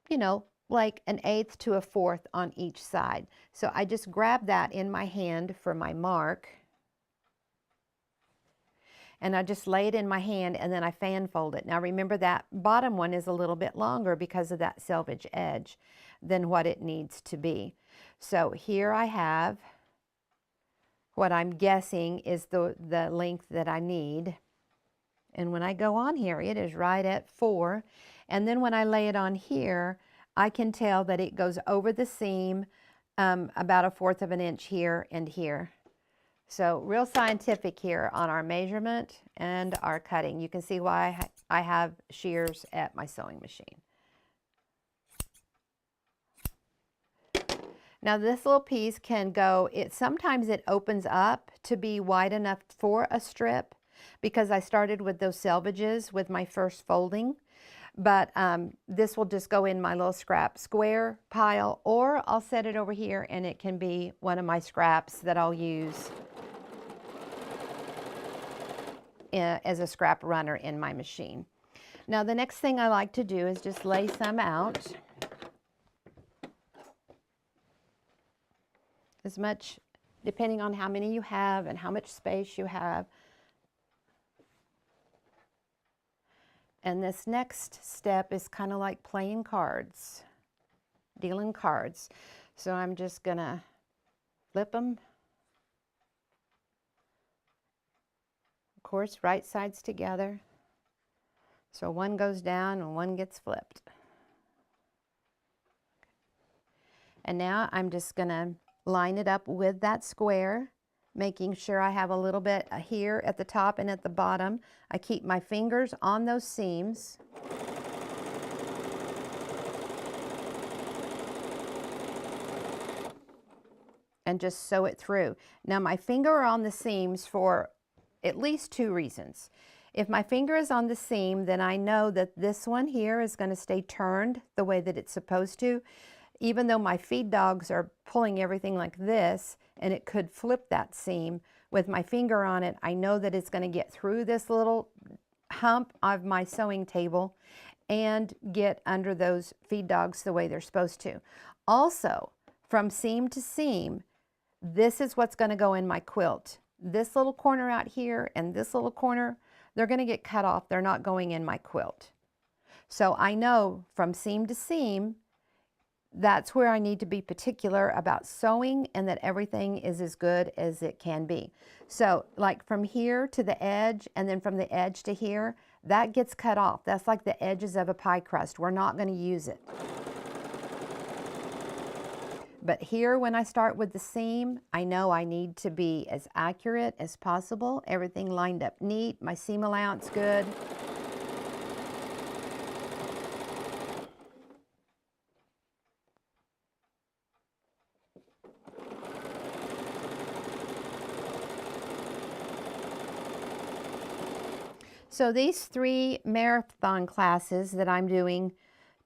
you know, like 1/8 to 1/4 on each side. So I just grab that in my hand for my mark, and I just lay it in my hand and then I fan fold it. Now remember that bottom one is a little bit longer because of that selvage edge than what it needs to be. So here I have what I'm guessing is the length that I need. And when I go on here, it is right at 4. And then when I lay it on here, I can tell that it goes over the seam about 1/4 of an inch here and here. So real scientific here on our measurement and our cutting. You can see why I have shears at my sewing machine. Now this little piece can go, sometimes it opens up to be wide enough for a strip because I started with those selvages with my first folding. But this will just go in my little scrap square pile, or I'll set it over here and it can be one of my scraps that I'll use as a scrap runner in my machine. Now the next thing I like to do is just lay some out. As much, depending on how many you have and how much space you have. And this next step is kind of like playing cards, dealing cards. So I'm just gonna flip them. Of course, right sides together. So one goes down and one gets flipped. And now I'm just gonna line it up with that square, making sure I have a little bit here at the top and at the bottom. I keep my fingers on those seams. And just sew it through. Now my finger are on the seams for at least 2 reasons. If my finger is on the seam, then I know that this one here is going to stay turned the way that it's supposed to. Even though my feed dogs are pulling everything like this, and it could flip that seam, with my finger on it, I know that it's going to get through this little hump of my sewing table and get under those feed dogs the way they're supposed to. Also, from seam to seam, this is what's going to go in my quilt. This little corner out here and this little corner, they're going to get cut off. They're not going in my quilt. So I know from seam to seam, that's where I need to be particular about sewing and that everything is as good as it can be. So like from here to the edge and then from the edge to here, that gets cut off. That's like the edges of a pie crust. We're not going to use it. But here when I start with the seam, I know I need to be as accurate as possible. Everything lined up neat, my seam allowance good. So these 3 marathon classes that I'm doing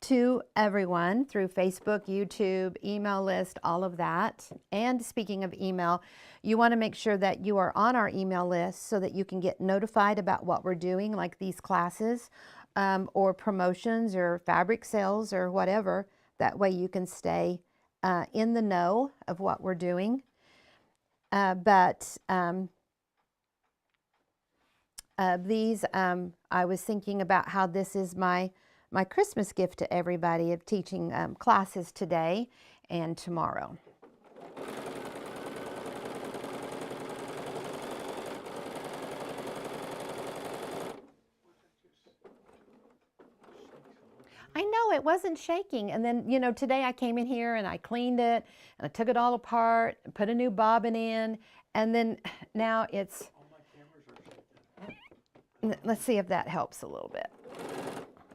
to everyone through Facebook, YouTube, email list, all of that. And speaking of email, you want to make sure that you are on our email list so that you can get notified about what we're doing, like these classes or promotions or fabric sales or whatever. That way you can stay in the know of what we're doing. I was thinking about how this is my Christmas gift to everybody of teaching classes today and tomorrow. I know it wasn't shaking. And then, you know, today I came in here and I cleaned it and I took it all apart, put a new bobbin in, and then now it's... Let's see if that helps a little bit.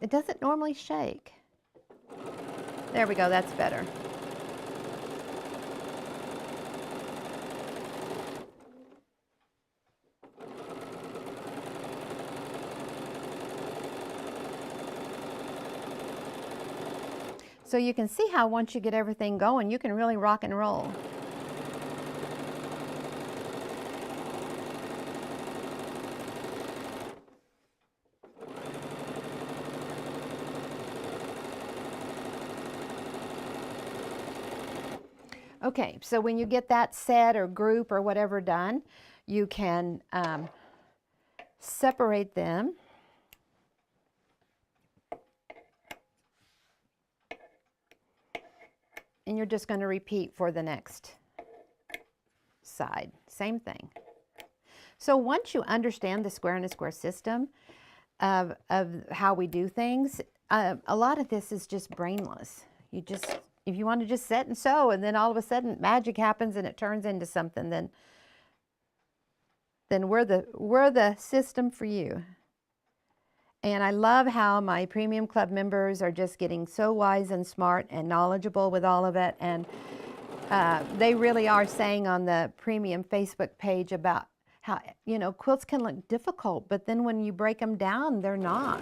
It doesn't normally shake. There we go, that's better. So you can see how once you get everything going, you can really rock and roll. Okay, so when you get that set or group or whatever done, you can separate them. And you're just going to repeat for the next side. Same thing. So once you understand the square and a square system of how we do things, a lot of this is just brainless. You just... If you want to just sit and sew and then all of a sudden magic happens and it turns into something, then we're the system for you. And I love how my premium club members are just getting so wise and smart and knowledgeable with all of it. And they really are saying on the premium Facebook page about how, you know, quilts can look difficult, but then when you break them down, they're not.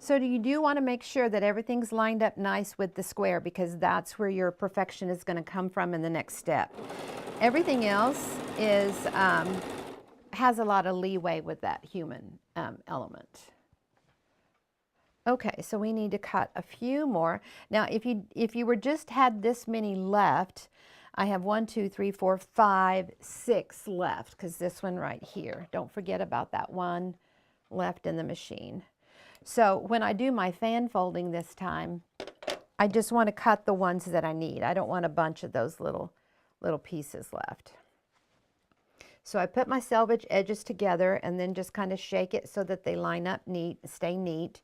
So you do want to make sure that everything's lined up nice with the square, because that's where your perfection is going to come from in the next step. Everything else is has a lot of leeway with that human element. Okay, so we need to cut a few more. Now, if you were just had this many left, I have 1, 2, 3, 4, 5, 6 left, because this one right here. Don't forget about that one left in the machine. So when I do my fan folding this time, I just want to cut the ones that I need. I don't want a bunch of those little pieces left. So I put my selvage edges together and then just kind of shake it so that they line up neat, stay neat.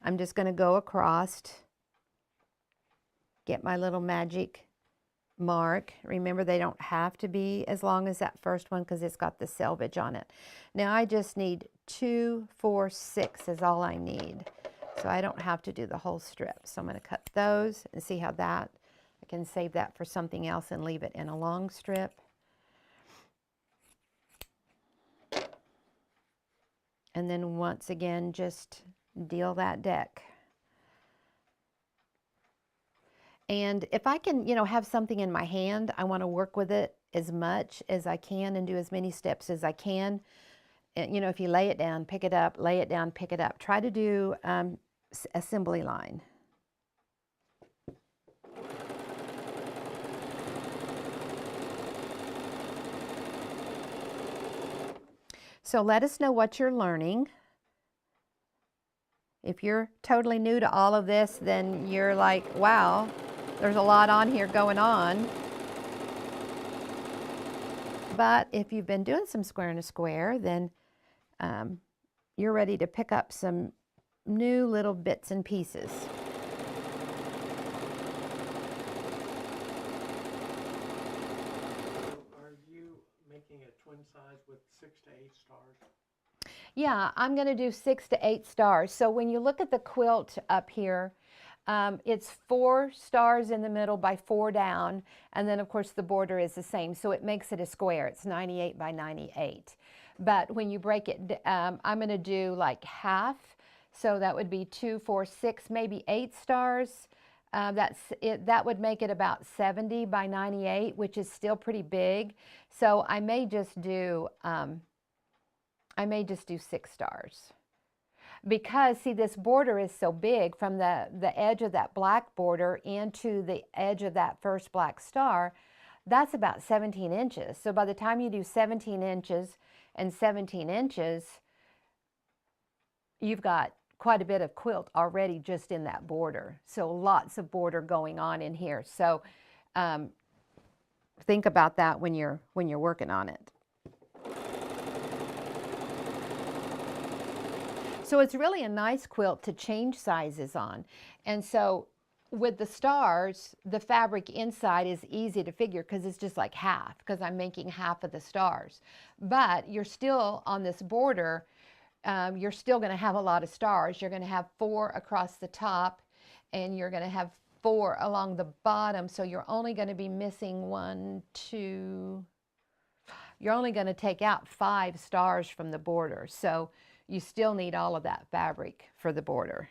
I'm just going to go across, get my little magic mark. Remember, they don't have to be as long as that first one because it's got the selvage on it. Now I just need 2, 4, 6 is all I need. So I don't have to do the whole strip. So I'm going to cut those and see how that, I can save that for something else and leave it in a long strip. And then once again, just deal that deck. And if I can, have something in my hand, I want to work with it as much as I can and do as many steps as I can. And, if you lay it down, pick it up, lay it down, pick it up. Try to do assembly line. So let us know what you're learning. If you're totally new to all of this, then you're like, wow, there's a lot on here going on. But if you've been doing some square and a square, then you're ready to pick up some new little bits and pieces. Are you making a twin size with 6 to 8 stars? Yeah, I'm going to do 6 to 8 stars. So when you look at the quilt up here, it's 4 stars in the middle by 4 down, and then of course the border is the same, so it makes it a square. It's 98 by 98. But when you break it, I'm going to do like half, so that would be 2, 4, 6, maybe 8 stars. That would make it about 70 by 98, which is still pretty big. So I may just do 6 stars. Because, see, this border is so big from the edge of that black border into the edge of that first black star, that's about 17 inches. So by the time you do 17 inches and 17 inches, you've got quite a bit of quilt already just in that border. So lots of border going on in here. So think about that when you're working on it. So it's really a nice quilt to change sizes on. And so with the stars, the fabric inside is easy to figure because it's just like half, because I'm making half of the stars. But you're still on this border, you're still going to have a lot of stars. You're going to have 4 across the top, and you're going to have 4 along the bottom. So you're only going to be missing 1, 2. You're only going to take out 5 stars from the border. So you still need all of that fabric for the border.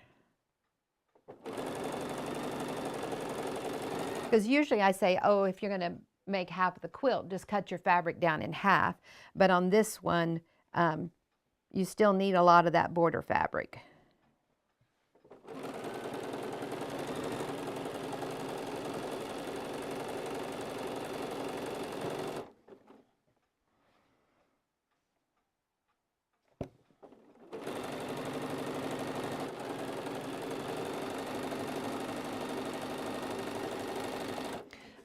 Because usually I say, oh, if you're going to make half of the quilt, just cut your fabric down in half. But on this one, you still need a lot of that border fabric.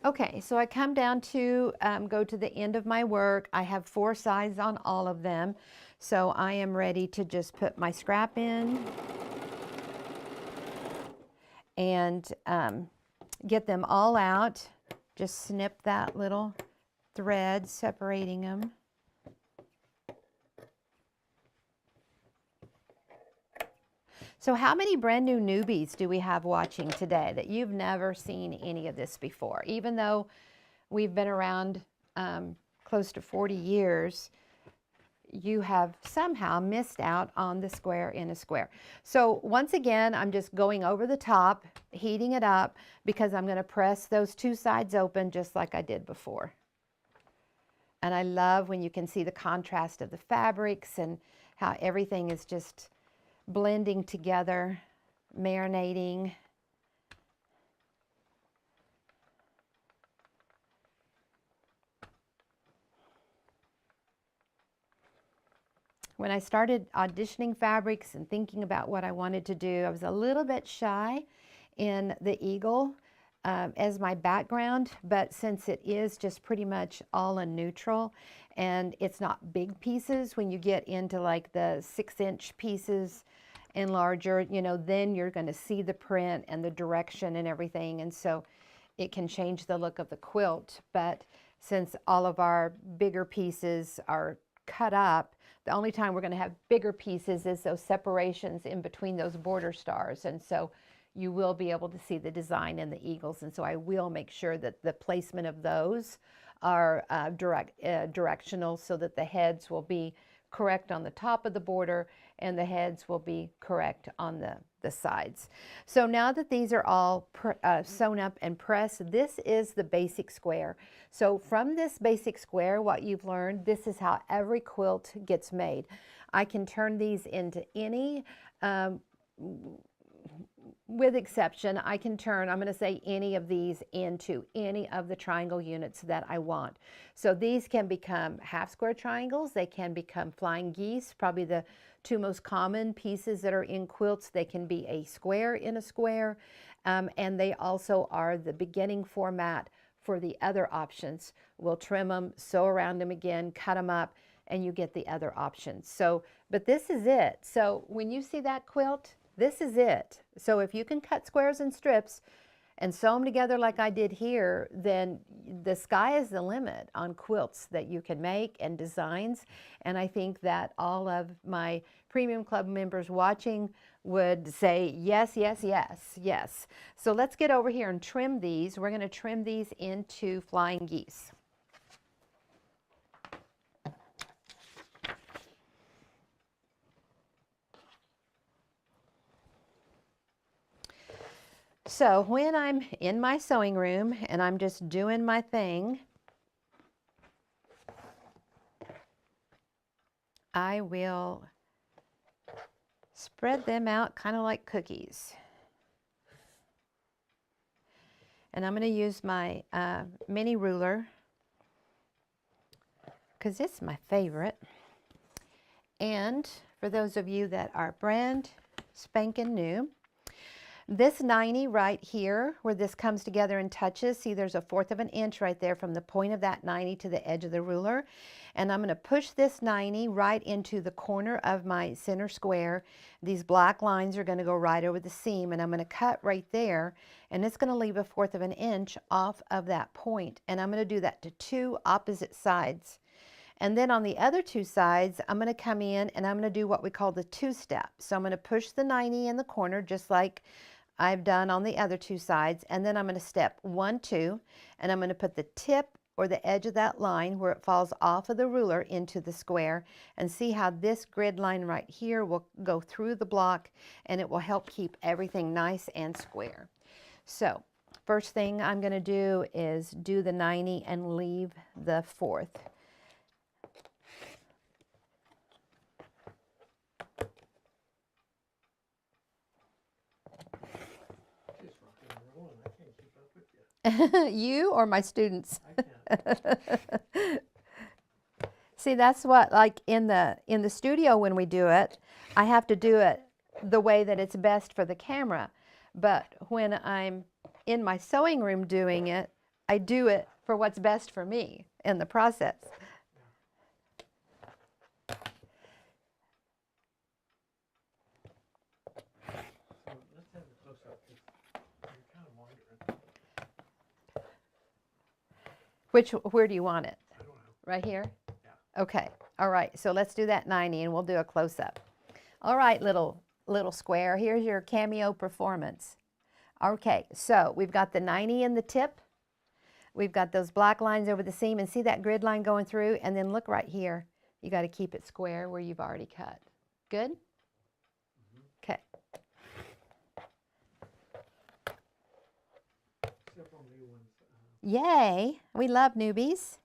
Okay, so I come down to go to the end of my work. I have 4 sides on all of them. So I am ready to just put my scrap in and get them all out. Just snip that little thread separating them. So how many brand new newbies do we have watching today that you've never seen any of this before? Even though we've been around close to 40 years, you have somehow missed out on the square in a square. So once again, I'm just going over the top, heating it up, because I'm going to press those 2 sides open just like I did before. And I love when you can see the contrast of the fabrics and how everything is just blending together, marinating. When I started auditioning fabrics and thinking about what I wanted to do, I was a little bit shy in the eagle as my background, but since it is just pretty much all in neutral and it's not big pieces, when you get into like the 6-inch pieces and larger, then you're going to see the print and the direction and everything, and so it can change the look of the quilt. But since all of our bigger pieces are cut up, the only time we're going to have bigger pieces is those separations in between those border stars, and so you will be able to see the design in the eagles, and so I will make sure that the placement of those are directional so that the heads will be correct on the top of the border, and the heads will be correct on the sides. So now that these are all sewn up and pressed, this is the basic square. So from this basic square, what you've learned, this is how every quilt gets made. I can turn these into any, with exception, I can turn, I'm going to say any of these into any of the triangle units that I want. So these can become half square triangles, they can become flying geese, probably the two most common pieces that are in quilts. They can be a square in a square, and they also are the beginning format for the other options. We'll trim them, sew around them again, cut them up, and you get the other options. So, but this is it. So when you see that quilt, this is it. So if you can cut squares and strips and sew them together like I did here, then the sky is the limit on quilts that you can make and designs. And I think that all of my Premium Club members watching would say yes, yes, yes, yes. So let's get over here and trim these. We're going to trim these into flying geese. So when I'm in my sewing room and I'm just doing my thing, I will spread them out kind of like cookies. And I'm going to use my mini ruler because it's my favorite. And for those of you that are brand spanking new, this 90 right here, where this comes together and touches, see there's a 1/4 of an inch right there from the point of that 90 to the edge of the ruler. And I'm going to push this 90 right into the corner of my center square. These black lines are going to go right over the seam, and I'm going to cut right there, and it's going to leave a 1/4 of an inch off of that point. And I'm going to do that to two opposite sides. And then on the other two sides, I'm going to come in and I'm going to do what we call the two-step. So I'm going to push the 90 in the corner just like I've done on the other two sides, and then I'm going to step 1, 2, and I'm going to put the tip or the edge of that line where it falls off of the ruler into the square, and see how this grid line right here will go through the block, and it will help keep everything nice and square. So first thing I'm going to do is do the 90 and leave the 1/4. You or my students? See, that's what, like in the studio when we do it, I have to do it the way that it's best for the camera. But when I'm in my sewing room doing it, I do it for what's best for me in the process. Where do you want it? I don't know. Right here? Yeah. Okay. All right. So let's do that 90 and we'll do a close-up. All right, little square. Here's your cameo performance. Okay. So we've got the 90 in the tip. We've got those black lines over the seam, and see that grid line going through, and then look right here. You got to keep it square where you've already cut. Good? Okay. Several new ones. Yay. We love newbies.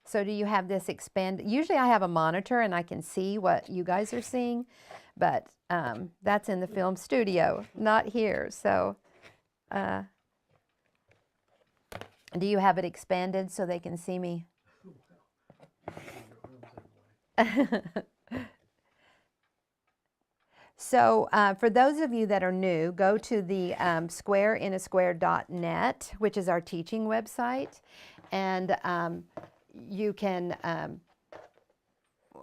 So do you have this expand? Usually I have a monitor and I can see what you guys are seeing, but that's in the film studio, not here. So do you have it expanded so they can see me? So for those of you that are new, go to the squareinaSquare.net, which is our teaching website, and you can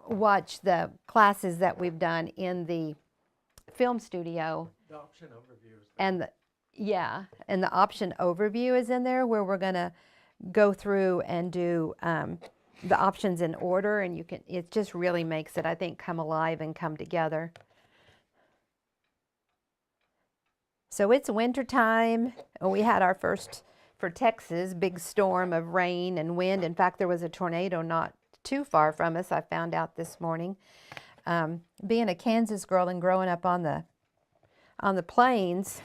watch the classes that we've done in the film studio. The option overview is there. And and the option overview is in there, where we're going to go through and do the options in order, and you can, it just really makes it, I think, come alive and come together. So it's winter time. We had our first for Texas, big storm of rain and wind. In fact, there was a tornado not too far from us, I found out this morning. Being a Kansas girl and growing up on the plains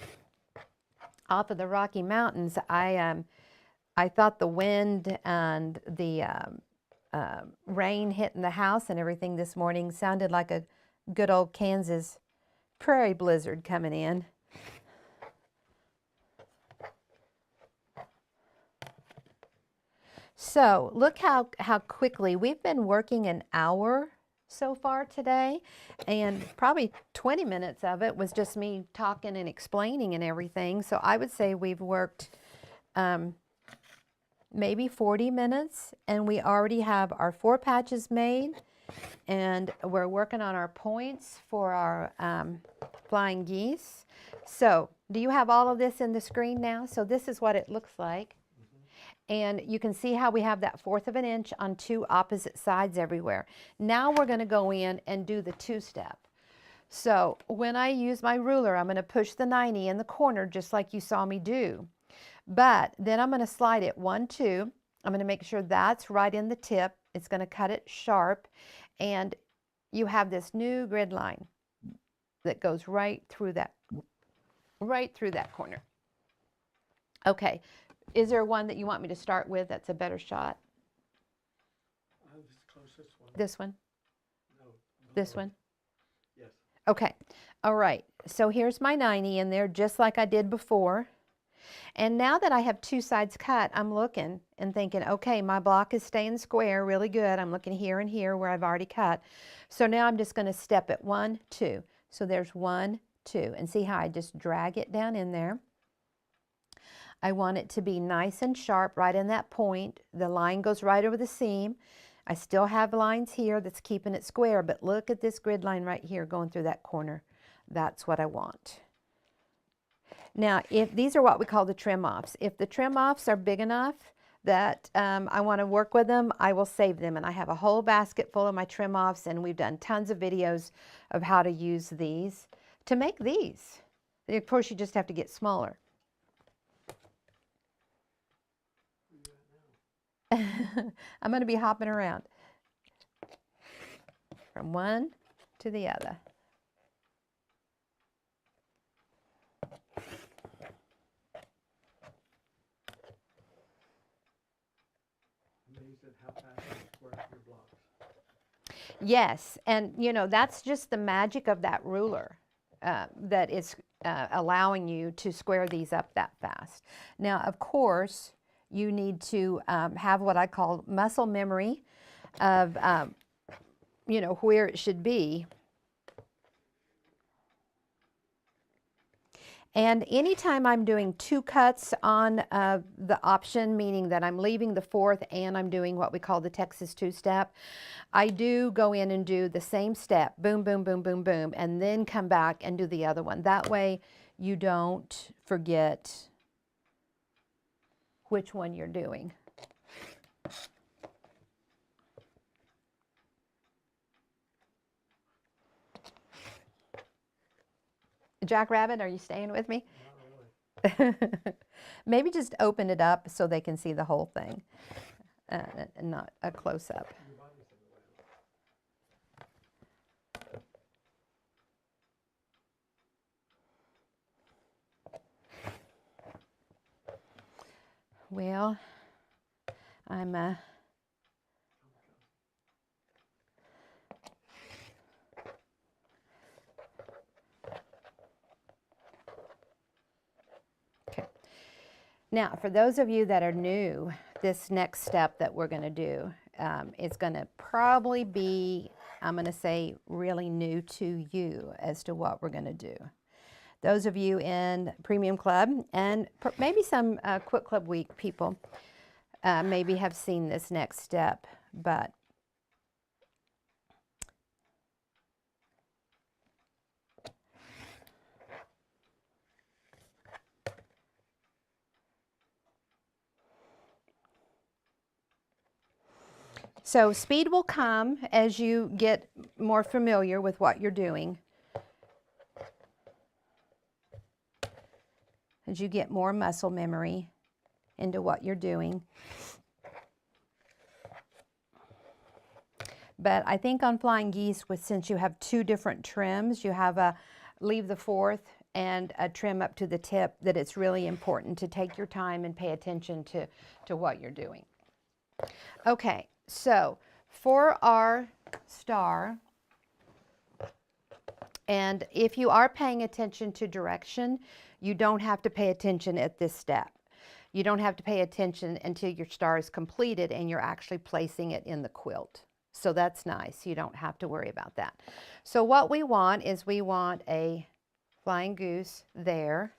off of the Rocky Mountains, I thought the wind and the rain hitting the house and everything this morning sounded like a good old Kansas prairie blizzard coming in. So look how quickly we've been working, an hour so far today, and probably 20 minutes of it was just me talking and explaining and everything. So I would say we've worked maybe 40 minutes, and we already have our 4 patches made, and we're working on our points for our flying geese. So do you have all of this in the screen now? So this is what it looks like. And you can see how we have that 1/4 of an inch on 2 opposite sides everywhere. Now we're going to go in and do the 2-step. So when I use my ruler, I'm going to push the 90 in the corner just like you saw me do. But then I'm going to slide it 1, 2. I'm going to make sure that's right in the tip. It's going to cut it sharp. And you have this new grid line that goes right through that corner. Okay. Is there one that you want me to start with that's a better shot? This closest one. This one? No. This one? Yes. Okay. All right. So here's my 90 in there just like I did before. And now that I have 2 sides cut, I'm looking and thinking, okay, my block is staying square really good. I'm looking here and here where I've already cut. So now I'm just going to step it 1, 2. So there's 1, 2. And see how I just drag it down in there. I want it to be nice and sharp right in that point. The line goes right over the seam. I still have lines here that's keeping it square, but look at this grid line right here going through that corner. That's what I want. Now, if these are what we call the trim offs. If the trim offs are big enough that I want to work with them, I will save them. And I have a whole basket full of my trim offs, and we've done tons of videos of how to use these to make these. Of course, you just have to get smaller. I'm going to be hopping around from one to the other. Amazed at how fast you square up your blocks. Yes, and you know, that's just the magic of that ruler that is allowing you to square these up that fast. Now, of course, you need to have what I call muscle memory of, you know, where it should be. And anytime I'm doing 2 cuts on the option, meaning that I'm leaving the 4th and I'm doing what we call the Texas 2-step, I do go in and do the same step, boom, boom, boom, boom, boom, and then come back and do the other one. That way you don't forget which one you're doing. Jackrabbit, are you staying with me? Not really. Maybe just open it up so they can see the whole thing, not a close-up. Your body's in the way. Well, I'm okay. Now, for those of you that are new, this next step that we're going to do is going to probably be, I'm going to say, really new to you as to what we're going to do. Those of you in Premium Club and maybe some Quilt Club Week people maybe have seen this next step, but so speed will come as you get more familiar with what you're doing. As you get more muscle memory into what you're doing. But I think on flying geese, since you have two different trims, you have a leave the fourth and a trim up to the tip, that it's really important to take your time and pay attention to what you're doing. Okay, so for our star, and if you are paying attention to direction, you don't have to pay attention at this step. You don't have to pay attention until your star is completed and you're actually placing it in the quilt. So that's nice. You don't have to worry about that. So what we want is we want a flying goose there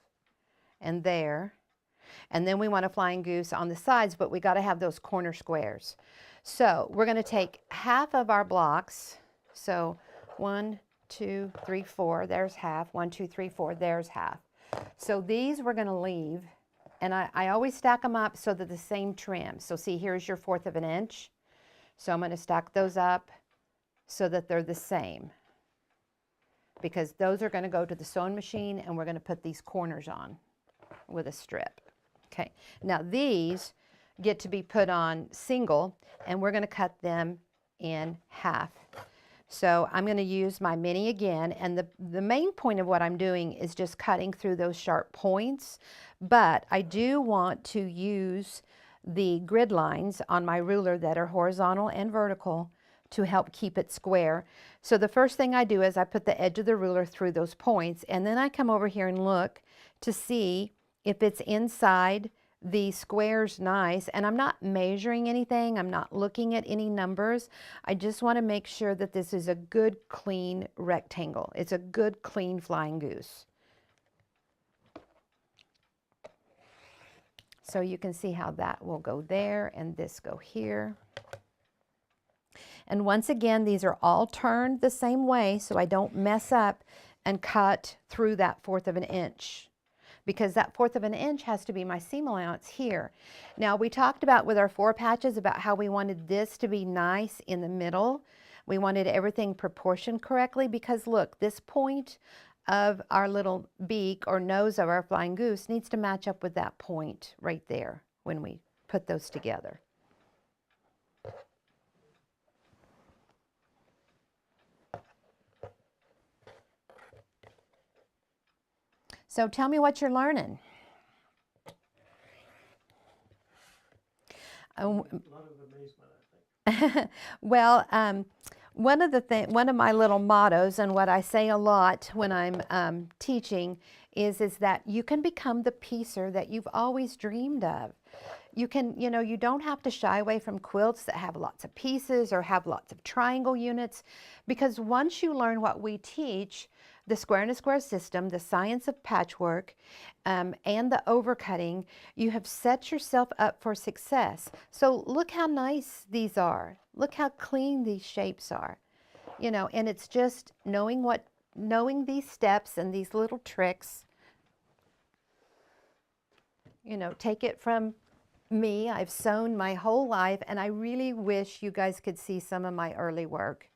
and there. And then we want a flying goose on the sides, but we got to have those corner squares. So we're going to take half of our blocks. So 1, 2, 3, 4, there's half. 1, 2, 3, 4, there's half. So these we're going to leave. And I always stack them up so they're the same trim. So see, here's your 1/4 of an inch. So I'm going to stack those up so that they're the same, because those are going to go to the sewing machine, and we're going to put these corners on with a strip. Okay, now these get to be put on single, and we're going to cut them in half. So I'm going to use my mini again, and the main point of what I'm doing is just cutting through those sharp points, but I do want to use the grid lines on my ruler that are horizontal and vertical to help keep it square. So the first thing I do is I put the edge of the ruler through those points, and then I come over here and look to see if it's inside the squares nice. And I'm not measuring anything, I'm not looking at any numbers. I just want to make sure that this is a good clean rectangle. It's a good clean flying goose. So you can see how that will go there and this go here. And once again, these are all turned the same way so I don't mess up and cut through that 1/4 of an inch, because that 1/4 of an inch has to be my seam allowance here. Now we talked about with our 4 patches about how we wanted this to be nice in the middle. We wanted everything proportioned correctly, because look, this point of our little beak or nose of our flying goose needs to match up with that point right there when we put those together. So tell me what you're learning. A lot of amazement, I think. Well, one of my little mottos, and what I say a lot when I'm teaching, is that you can become the piecer that you've always dreamed of. You can, you don't have to shy away from quilts that have lots of pieces or have lots of triangle units, because once you learn what we teach, the square and a square system, the science of patchwork, and the overcutting, you have set yourself up for success. So look how nice these are. Look how clean these shapes are. And it's just knowing these steps and these little tricks. Take it from me. I've sewn my whole life, and I really wish you guys could see some of my early work.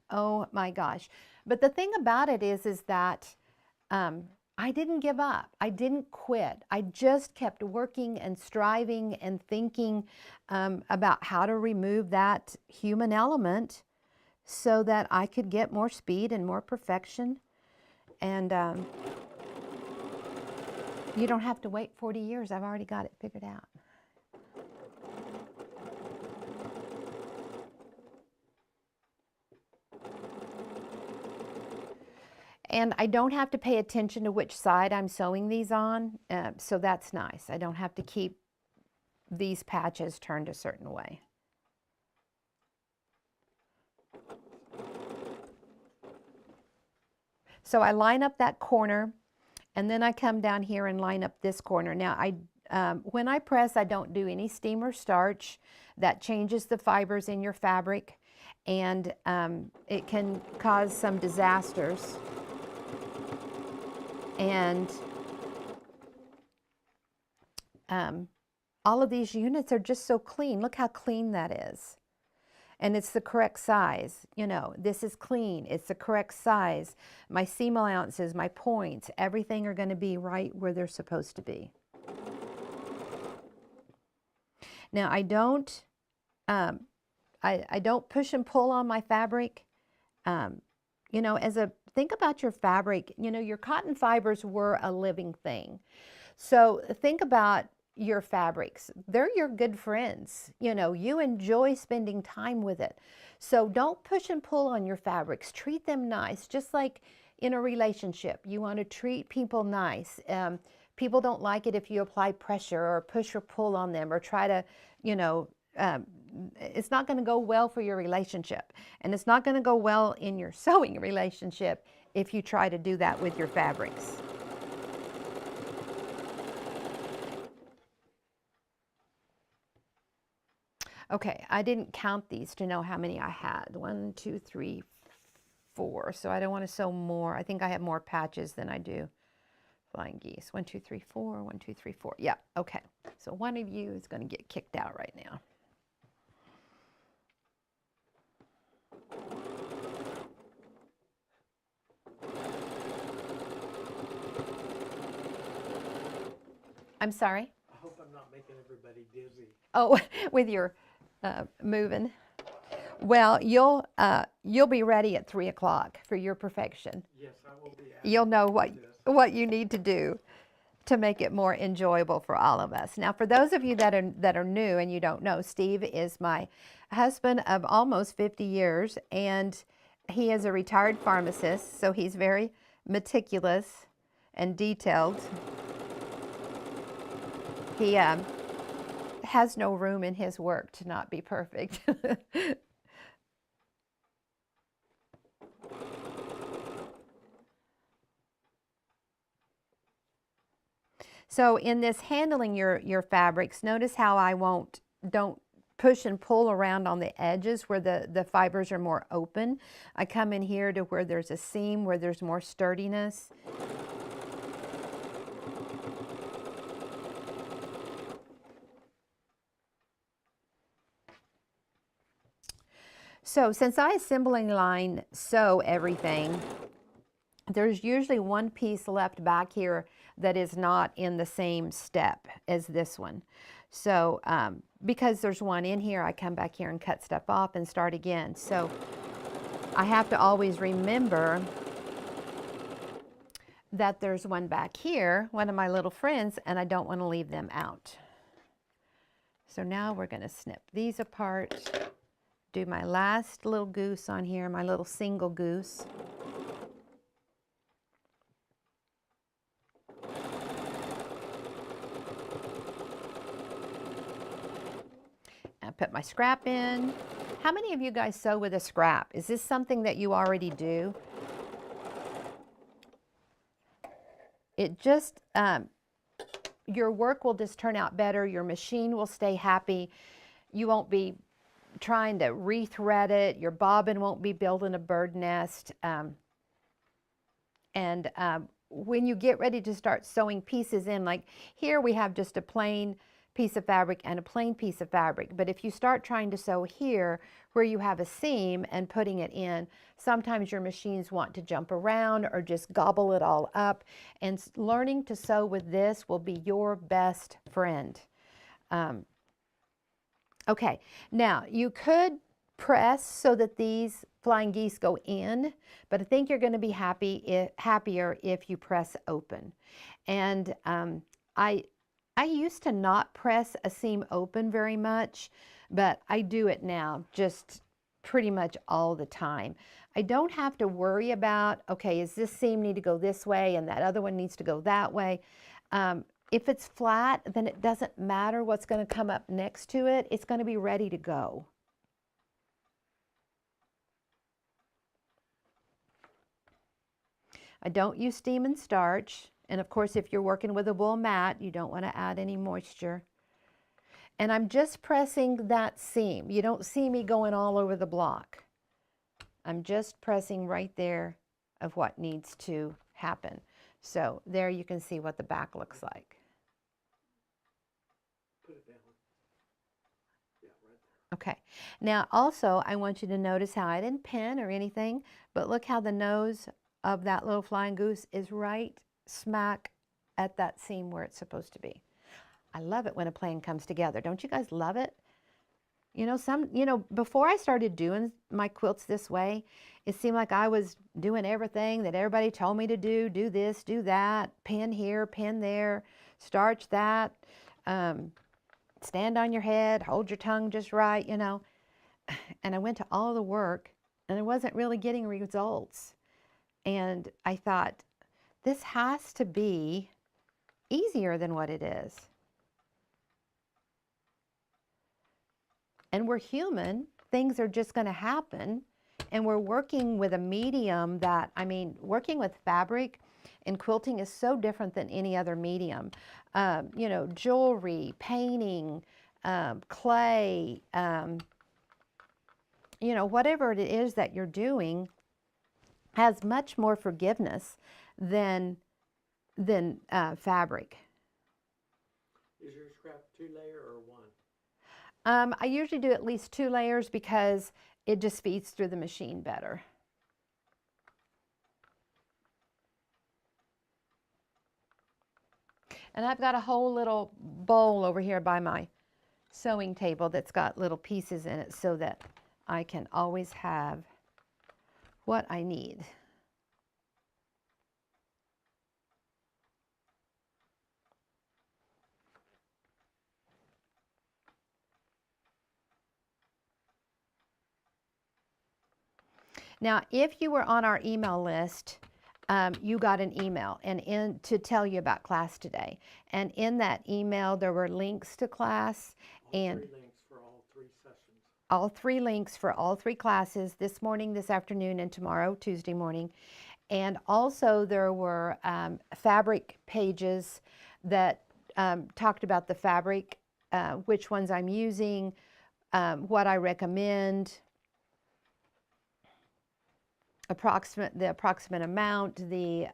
Oh my gosh. But the thing about it is that I didn't give up. I didn't quit. I just kept working and striving and thinking about how to remove that human element so that I could get more speed and more perfection. And you don't have to wait 40 years. I've already got it figured out. And I don't have to pay attention to which side I'm sewing these on, so that's nice. I don't have to keep these patches turned a certain way. So I line up that corner, and then I come down here and line up this corner. Now, when I press, I don't do any steam or starch. That changes the fibers in your fabric, and it can cause some disasters. And all of these units are just so clean. Look how clean that is. And it's the correct size. This is clean. It's the correct size. My seam allowances, my points, everything are going to be right where they're supposed to be. Now I don't I don't push and pull on my fabric. You know, think about your fabric, you know, your cotton fibers were a living thing. So think about your fabrics. They're your good friends. You know, you enjoy spending time with it. So don't push and pull on your fabrics. Treat them nice, just like in a relationship. You want to treat people nice. People don't like it if you apply pressure or push or pull on them or try to, you know, it's not going to go well for your relationship. And it's not going to go well in your sewing relationship if you try to do that with your fabrics. Okay, I didn't count these to know how many I had. 1, 2, 3, 4. So I don't want to sew more. I think I have more patches than I do flying geese. 1, 2, 3, 4. 1, 2, 3, 4. Yeah, okay. So one of you is going to get kicked out right now. I'm sorry? I hope I'm not making everybody dizzy. Oh, with your moving. Well, you'll be ready at 3 o'clock for your perfection. Yes, I will be. You'll know what you need to do to make it more enjoyable for all of us. Now, for those of you that are new and you don't know, Steve is my husband of almost 50 years, and he is a retired pharmacist, so he's very meticulous and detailed. He has no room in his work to not be perfect. So in this handling your fabrics, notice how I don't push and pull around on the edges where the fibers are more open. I come in here to where there's a seam, where there's more sturdiness. So since I assembling line sew everything, there's usually one piece left back here that is not in the same step as this one. So because there's one in here, I come back here and cut stuff off and start again. So I have to always remember that there's one back here, one of my little friends, and I don't want to leave them out. So now we're going to snip these apart, do my last little goose on here, my little single goose. I put my scrap in. How many of you guys sew with a scrap? Is this something that you already do? It just, your work will just turn out better. Your machine will stay happy. You won't be trying to rethread it. Your bobbin won't be building a bird nest. When you get ready to start sewing pieces in, like here we have just a plain piece of fabric and a plain piece of fabric. But if you start trying to sew here where you have a seam and putting it in, sometimes your machines want to jump around or just gobble it all up. And learning to sew with this will be your best friend. Okay, now you could press so that these flying geese go in, but I think you're going to be happier if you press open. And I used to not press a seam open very much, but I do it now just pretty much all the time. I don't have to worry about, okay, is this seam need to go this way and that other one needs to go that way. If it's flat, then it doesn't matter what's going to come up next to it. It's going to be ready to go. I don't use steam and starch. And of course, if you're working with a wool mat, you don't want to add any moisture. And I'm just pressing that seam. You don't see me going all over the block. I'm just pressing right there of what needs to happen. So there you can see what the back looks like. Put it down. Yeah, right there. Okay. Now also, I want you to notice how I didn't pin or anything, but look how the nose of that little flying goose is right smack at that seam where it's supposed to be. I love it when a plan comes together. Don't you guys love it? Before I started doing my quilts this way, it seemed like I was doing everything that everybody told me to do this, do that, pin here, pin there, starch that, stand on your head, hold your tongue just right, And I went to all the work and I wasn't really getting results. And I thought, this has to be easier than what it is. And we're human, things are just going to happen. And we're working with a medium that, working with fabric and quilting is so different than any other medium. Jewelry, painting, clay, whatever it is that you're doing has much more forgiveness than fabric. Is your scrap 2-layer or 1? I usually do at least 2 layers because it just feeds through the machine better. And I've got a whole little bowl over here by my sewing table that's got little pieces in it so that I can always have what I need. Now, if you were on our email list, you got an email to tell you about class today. And in that email, there were links to class and 3 links for all 3 sessions. all 3 links for all 3 classes this morning, this afternoon, and tomorrow, Tuesday morning. And also there were fabric pages that talked about the fabric, which ones I'm using, what I recommend, the approximate amount, the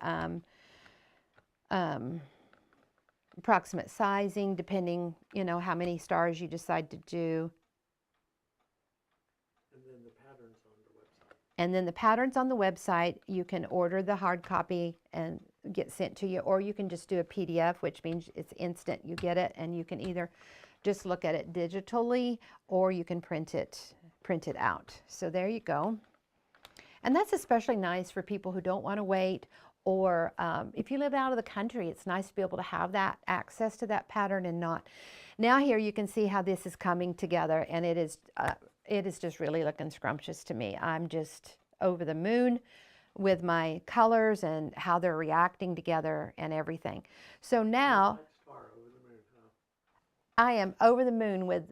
approximate sizing, depending, how many stars you decide to do. And then the patterns on the website. And then the patterns on the website, you can order the hard copy and get sent to you, or you can just do a PDF, which means it's instant. You get it, and you can either just look at it digitally, or you can print it out. So there you go. And that's especially nice for people who don't want to wait, or if you live out of the country, it's nice to be able to have that access to that pattern and not. Now here you can see how this is coming together, and it is just really looking scrumptious to me. I'm just over the moon with my colors and how they're reacting together and everything. So now Star over the moon, huh? I am over the moon with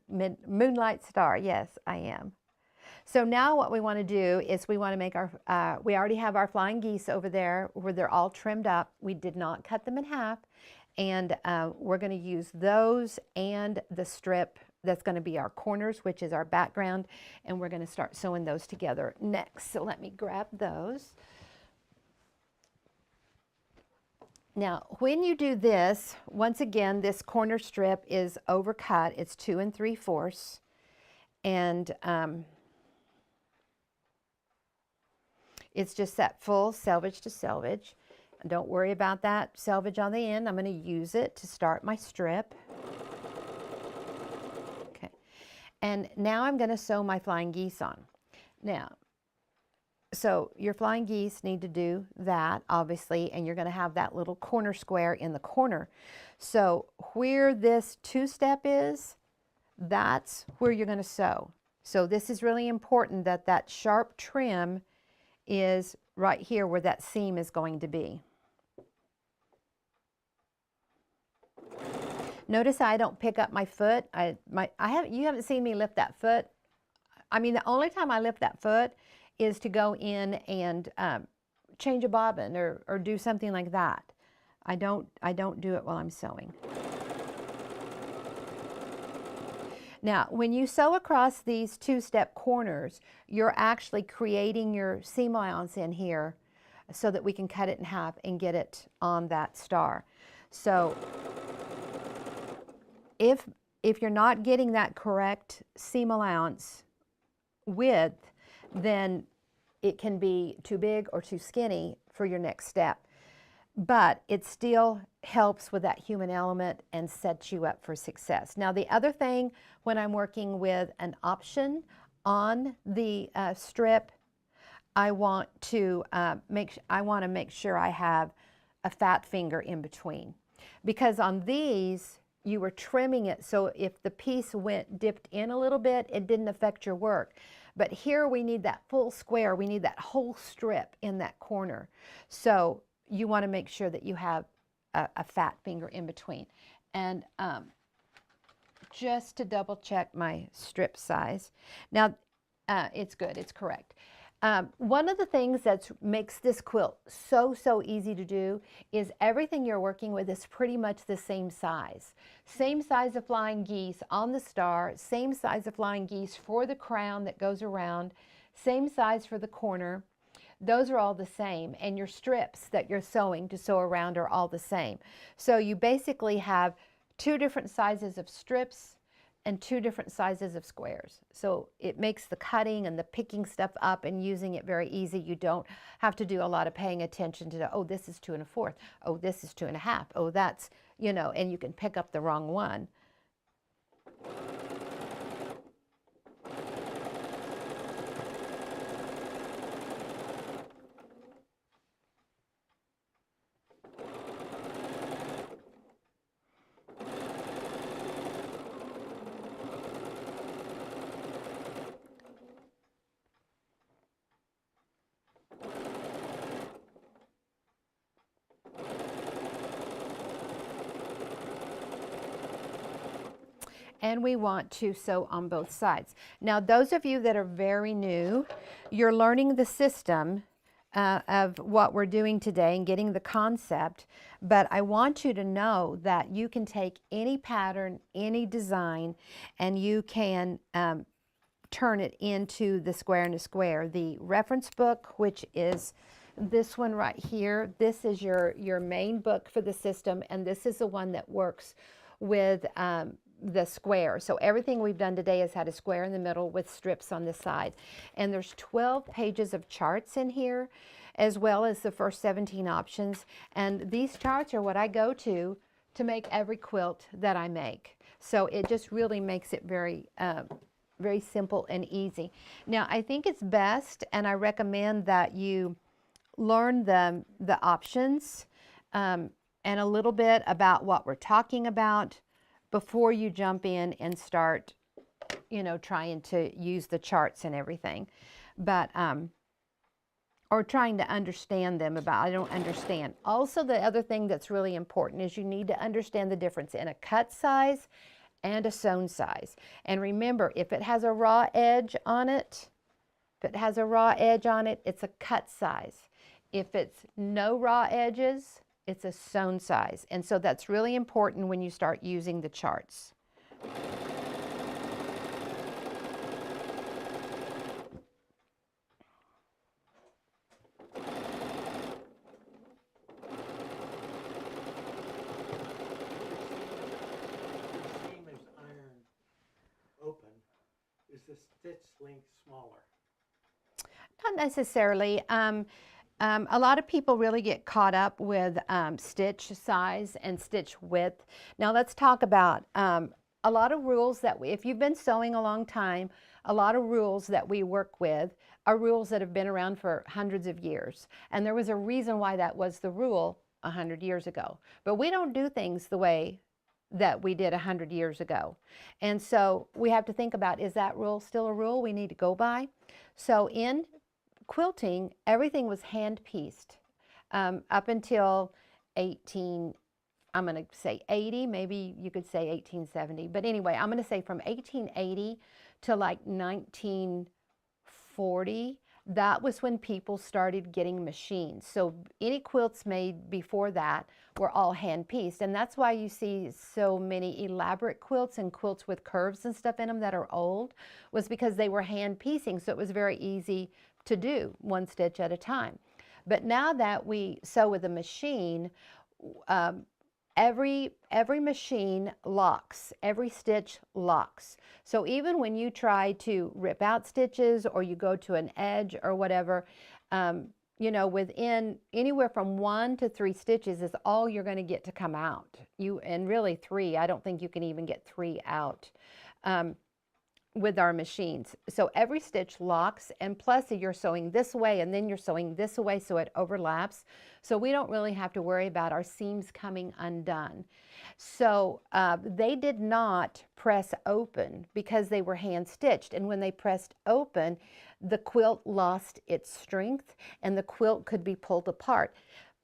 Moonlight Star. Yes, I am. So now what we want to do is we want to make our, we already have our flying geese over there where they're all trimmed up. We did not cut them in half. And we're going to use those and the strip that's going to be our corners, which is our background. And we're going to start sewing those together next. So let me grab those. Now, when you do this, once again, this corner strip is overcut. It's 2 3/4. And it's just that full selvage to selvage. And don't worry about that selvage on the end. I'm going to use it to start my strip. Okay. And now I'm going to sew my flying geese on. Now, so your flying geese need to do that, obviously, and you're going to have that little corner square in the corner. So where this 2-step is, that's where you're going to sew. So this is really important that that sharp trim is right here where that seam is going to be. Notice I don't pick up my foot. You haven't seen me lift that foot. I mean, the only time I lift that foot is to go in and change a bobbin or do something like that. I don't do it while I'm sewing. Now, when you sew across these 2-step corners, you're actually creating your seam allowance in here so that we can cut it in half and get it on that star. So if you're not getting that correct seam allowance width, then it can be too big or too skinny for your next step. but it still helps with that human element and sets you up for success. Now, the other thing when I'm working with an option on the strip, I want to make sure I have a fat finger in between, because on these you were trimming it so if the piece dipped in a little bit, it didn't affect your work. But here we need that full square. We need that whole strip in that corner. So you want to make sure that you have a fat finger in between. And just to double check my strip size. Now, it's good, it's correct. One of the things that makes this quilt so easy to do is everything you're working with is pretty much the same size. Same size of flying geese on the star, same size of flying geese for the crown that goes around, same size for the corner. Those are all the same, and your strips that you're sewing to sew around are all the same. So you basically have two different sizes of strips and two different sizes of squares. So it makes the cutting and the picking stuff up and using it very easy. You don't have to do a lot of paying attention to, oh, this is 2 1/4. Oh, this is 2 1/2. Oh, that's, you know, and you can pick up the wrong one. And we want to sew on both sides. Now, those of you that are very new, you're learning the system of what we're doing today and getting the concept, but I want you to know that you can take any pattern, any design, and you can turn it into the square and a square. The reference book, which is this one right here, this is your main book for the system, and this is the one that works with the square. So everything we've done today has had a square in the middle with strips on the side. And there's 12 pages of charts in here, as well as the first 17 options. And these charts are what I go to make every quilt that I make. So it just really makes it very simple and easy. Now, I think it's best, and I recommend that you learn the options and a little bit about what we're talking about before you jump in and start, you know, trying to use the charts and everything. But, or trying to understand them about, I don't understand. Also, the other thing that's really important is you need to understand the difference in a cut size and a sewn size. And remember, if it has a raw edge on it, it's a cut size. If it's no raw edges, it's a sewn size. And so that's really important when you start using the charts. Is the stitch length smaller? Not necessarily. A lot of people really get caught up with stitch size and stitch width. Now let's talk about a lot of rules that if you've been sewing a long time, a lot of rules that we work with are rules that have been around for hundreds of years. And there was a reason why that was the rule 100 years ago. But we don't do things the way that we did 100 years ago. And so we have to think about, is that rule still a rule we need to go by? So in quilting, everything was hand pieced up until I'm going to say 80, maybe you could say 1870. But anyway, I'm going to say from 1880 to like 1940, that was when people started getting machines. So any quilts made before that were all hand pieced. And that's why you see so many elaborate quilts and quilts with curves and stuff in them that are old, was because they were hand piecing. So it was very easy to do one stitch at a time. But now that we sew with a machine, every machine locks, every stitch locks. So even when you try to rip out stitches or you go to an edge or whatever, you know, within anywhere from 1 to 3 stitches is all you're going to get to come out. And really 3, I don't think you can even get 3 out with our machines. So every stitch locks, and plus you're sewing this way and then you're sewing this way, so it overlaps. So we don't really have to worry about our seams coming undone. So they did not press open because they were hand stitched, and when they pressed open, the quilt lost its strength and the quilt could be pulled apart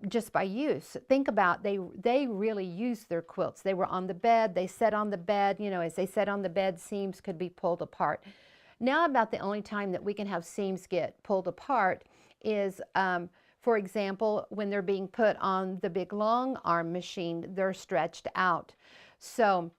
just by use. Think about, they really used their quilts. They were on the bed, they sat on the bed, you know, as they sat on the bed, seams could be pulled apart. Now about the only time that we can have seams get pulled apart is, for example, when they're being put on the big long arm machine, they're stretched out. So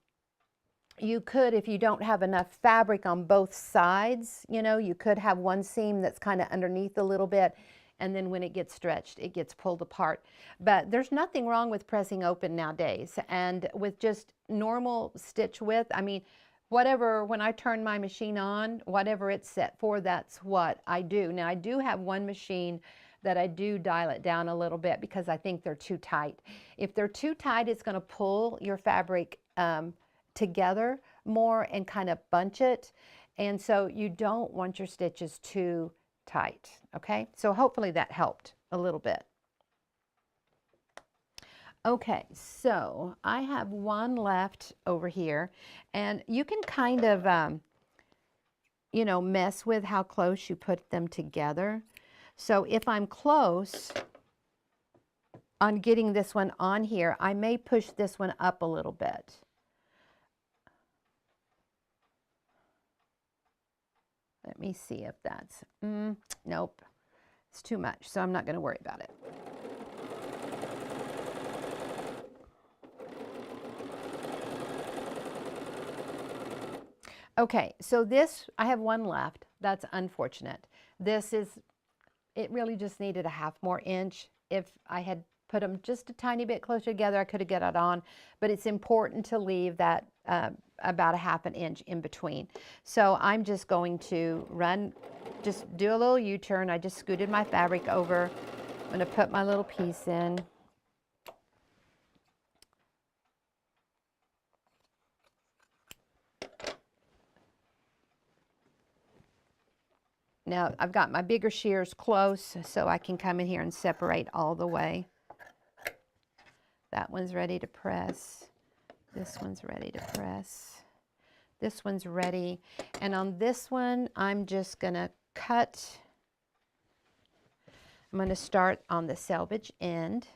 you could, if you don't have enough fabric on both sides, you know, you could have one seam that's kind of underneath a little bit, and then when it gets stretched, it gets pulled apart. But there's nothing wrong with pressing open nowadays. And with just normal stitch width, I mean, whatever, when I turn my machine on, whatever it's set for, that's what I do. Now, I do have one machine that I do dial it down a little bit because I think they're too tight. If they're too tight, it's going to pull your fabric together more and kind of bunch it. And so you don't want your stitches too tight, okay? So hopefully that helped a little bit. Okay, so I have one left over here, and you can kind of, you know, mess with how close you put them together. So if I'm close on getting this one on here, I may push this one up a little bit. Let me see if that's, nope, it's too much, so I'm not going to worry about it. Okay, so this, I have one left. That's unfortunate. This is, it really just needed a half more inch. If I had put them just a tiny bit closer together, I could have got it on, but it's important to leave that about a half an inch in between. So I'm just going to just do a little U-turn. I just scooted my fabric over. I'm going to put my little piece in. Now I've got my bigger shears close so I can come in here and separate all the way. That one's ready to press. This one's ready to press. This one's ready. And on this one, I'm just gonna cut. I'm gonna start on the selvage end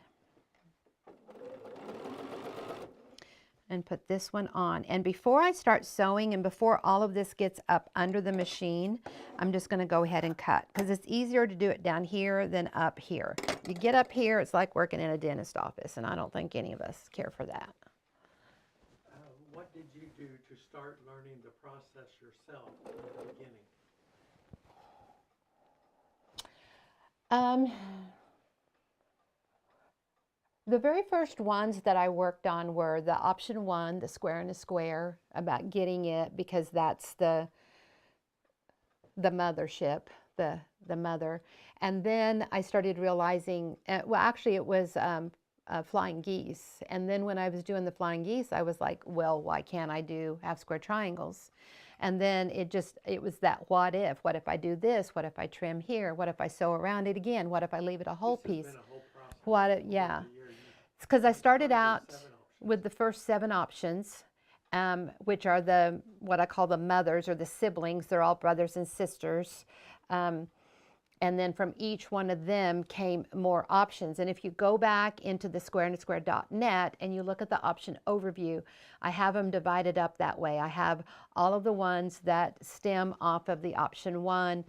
and put this one on. And before I start sewing and before all of this gets up under the machine, I'm just gonna go ahead and cut because it's easier to do it down here than up here. You get up here, it's like working in a dentist office, and I don't think any of us care for that. What did you do to start learning the process yourself in the beginning? The very first ones that I worked on were the option 1, the square and a square, about getting it because that's the mothership, the mother. And then I started realizing, well, actually it was flying geese. And then when I was doing the flying geese, I was like, well, why can't I do half square triangles? And then it was that what if? What if I do this? What if I trim here? What if I sew around it again? What if I leave it a whole piece? Been a whole process. What? Yeah. It's because I started out with the first 7 options, which are what I call the mothers or the siblings. They're all brothers and sisters. And then from each one of them came more options. And if you go back into the squareandsquare.net and you look at the option overview, I have them divided up that way. I have all of the ones that stem off of the option 1,